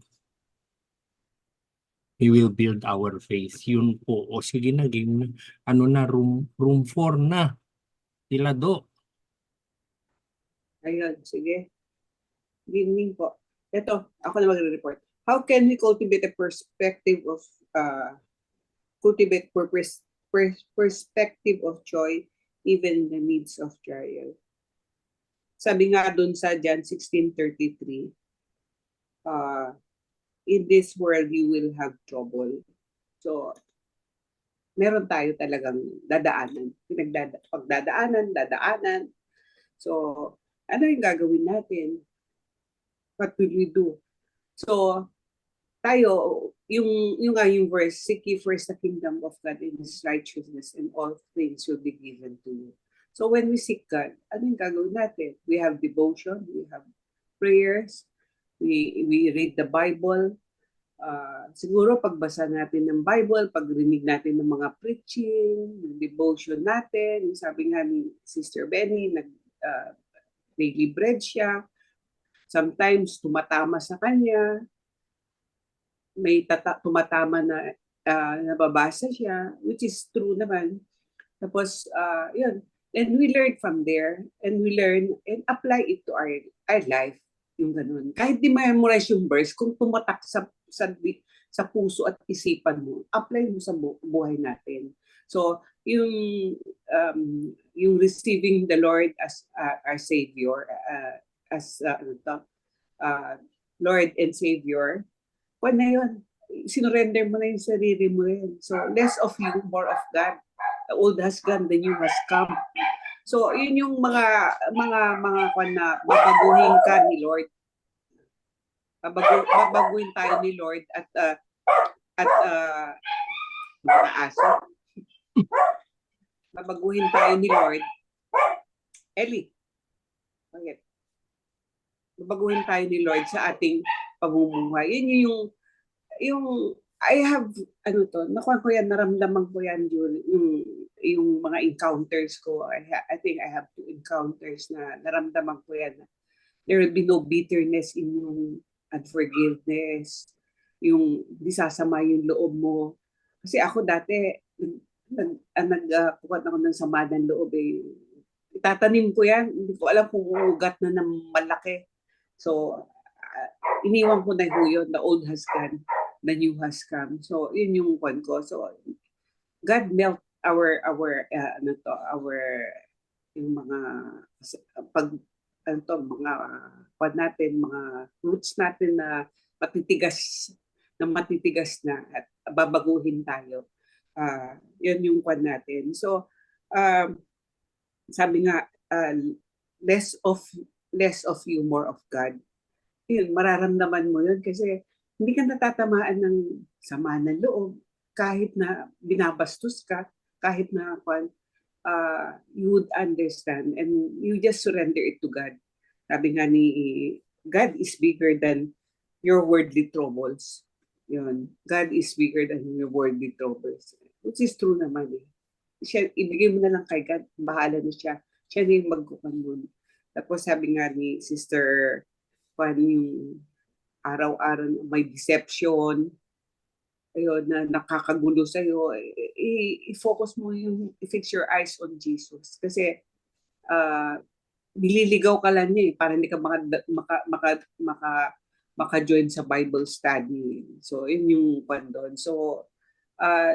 He will build our faith. Yun po. O sige na, game na, room 4 na. Ilado. Ayun, sige. Good evening po. Ito, ako na magre-report. How can we cultivate a perspective of perspective of joy even in the midst of trial? Sabi nga dun sa John 16:33, in this world you will have trouble. So, meron tayo talagang dadaanan. Dadaanan. So, ano yung gagawin natin? What will we do? So, tayo, yung verse, seek ye first the kingdom of God and His righteousness, and all things will be given to you. So when we seek God, ano yung gagawin natin? We have devotion, we have prayers, we read the Bible. Siguro pagbasa natin ng Bible, pagrinig natin ng mga preaching, yung devotion natin, yung sabi nga ni Sister Benny, daily bread siya. Sometimes tumatama sa kanya, may tumatama na nababasa siya, which is true naman. Tapos, yun. And we learn from there, and we learn and apply it to our life, yung ganun. Kahit di memorize yung verse, kung tumatak sa puso at isipan mo, apply mo sa buhay natin. So, yung receiving the Lord as our Savior, Lord and Savior, na yun, sinurrender mo na yung sarili mo rin. So, less of you, more of God. The old has gone, the new has come. So, yun yung mga kwan na babaguhin ka ni Lord. Babaguhin tayo ni Lord at mga aso. Babaguhin tayo ni Lord. Ellie, bakit? Babaguhin tayo ni Lord sa ating pamumuhay. Yun yung I have, nakuha ko yan, naramdaman ko yan yung mga encounters ko. I think I have 2 encounters na naramdaman ko yan. There will be no bitterness in yung unforgiveness, yung di sasama yung loob mo. Kasi ako dati, nagkukat ako ng sama ng loob eh. Itatanim ko yan, hindi ko alam kung uugat na ng malaki. So, iniwan ko na yun, the old has gone, the new has come. So, yun yung kwan ko. So, God melt our yung mga mga kwan natin, mga roots natin na matitigas na at babaguhin tayo. Yun yung kwan natin. So, sabi nga, less of you, more of God. Yun, mararamdaman mo yun kasi hindi ka natatamaan ng sama ng loob kahit na binabastos ka, kahit na you would understand and you just surrender it to God. Sabi nga ni God is bigger than your worldly troubles. Yun. God is bigger than your worldly troubles. Which is true naman eh. Siya, ibigay mo na lang kay God, bahala na siya. Siya na yung magkukan mo. Tapos sabi nga ni Sister Juan, yung araw-araw may deception, ayun, na nakakagulo sa'yo, i-focus mo yung, i-fix your eyes on Jesus. Kasi, nililigaw ka lang niya eh, para hindi ka maka-join sa Bible study. So, yun yung pan doon. So,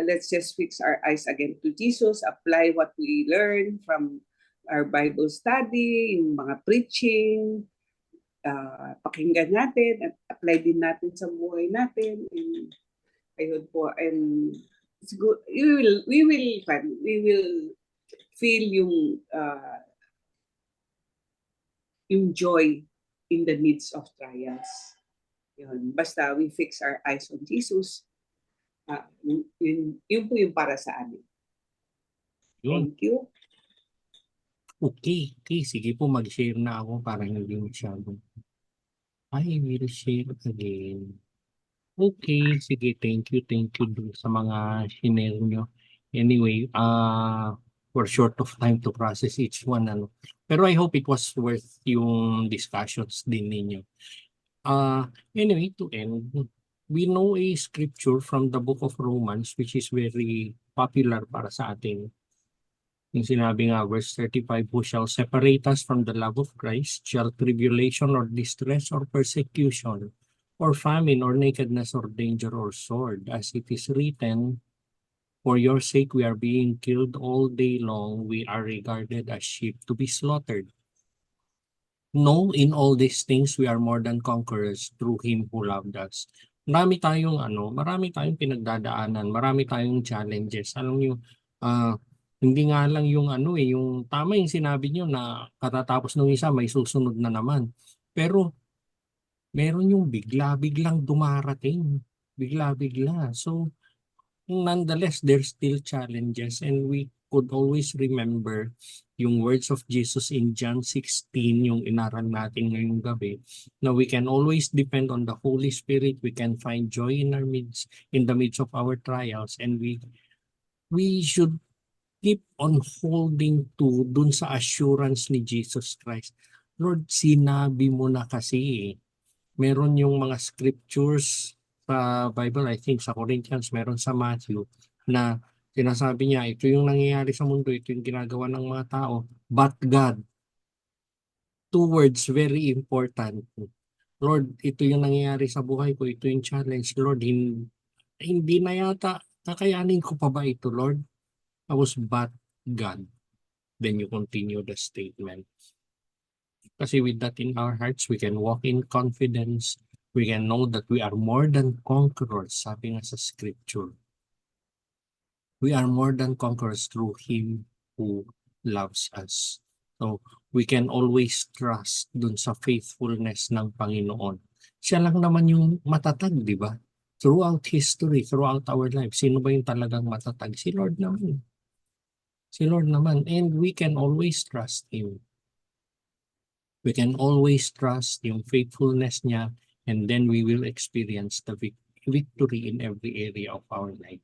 let's just fix our eyes again to Jesus, apply what we learn from our Bible study, yung mga preaching, pakinggan natin at apply din natin sa buhay natin. And ayun po, and we will feel yung joy in the midst of trials. Yun. Basta we fix our eyes on Jesus, yun po yung para sa amin. Yun. Thank you. Okay, sige po, mag-share na ako para hindi masyado. I will share again. Okay, sige, thank you dun sa mga shinare nyo. Anyway, we're short of time to process each one, pero I hope it was worth yung discussions din ninyo. Anyway, to end, we know a scripture from the book of Romans which is very popular para sa atin. Yung sinabi nga, verse 35, who shall separate us from the love of Christ? Shall tribulation or distress or persecution or famine or nakedness or danger or sword? As it is written, for your sake we are being killed all day long. We are regarded as sheep to be slaughtered. No, in all these things we are more than conquerors through Him who loved us. Marami tayong pinagdadaanan, marami tayong challenges. Alam niyo, hindi nga lang yung yung tama yung sinabi niyo na katatapos ng isa may susunod na naman. Pero meron yung biglang dumarating. Bigla. So nonetheless, there's still challenges and we could always remember yung words of Jesus in John 16, yung inaral natin ngayong gabi, na we can always depend on the Holy Spirit. We can find joy in our midst, in the midst of our trials, and we should keep on holding to dun sa assurance ni Jesus Christ. Lord, sinabi mo na kasi meron yung mga scriptures sa Bible, I think sa Corinthians, meron sa Matthew, na sinasabi niya, ito yung nangyayari sa mundo, ito yung ginagawa ng mga tao, but God. 2 words, very important. Lord, ito yung nangyayari sa buhay ko, ito yung challenge. Lord, hindi na yata, kakayanin ko pa ba ito, Lord? I was but God. Then you continue the statement. Kasi with that in our hearts, we can walk in confidence. We can know that we are more than conquerors, sabi nga sa scripture. We are more than conquerors through Him who loves us. So, we can always trust dun sa faithfulness ng Panginoon. Siya lang naman yung matatag, di ba? Throughout history, throughout our life, sino ba yung talagang matatag? Si Lord naman. Si Lord naman. And we can always trust Him. We can always trust yung faithfulness niya, and then we will experience the victory in every area of our life.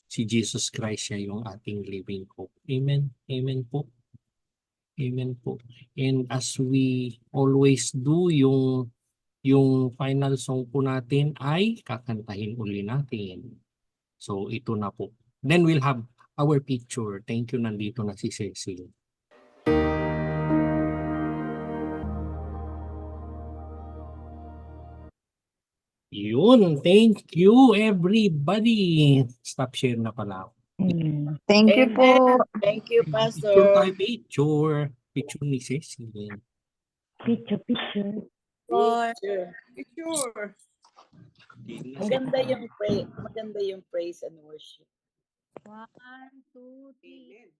Si Jesus Christ siya yung ating living hope. Amen. Amen po. Amen po. And as we always do, yung final song po natin ay kakantahin uli natin. So ito na po. Then we'll have our picture. Thank you, nandito na si Cecil. Yun, thank you everybody. Stop share na pala ako. Thank you po. Thank you, Picture Pastor. tayo, picture. Picture ni Cecil. Picture. Picture. Sure. Maganda yung praise and worship. 1, 2, 3. Amen.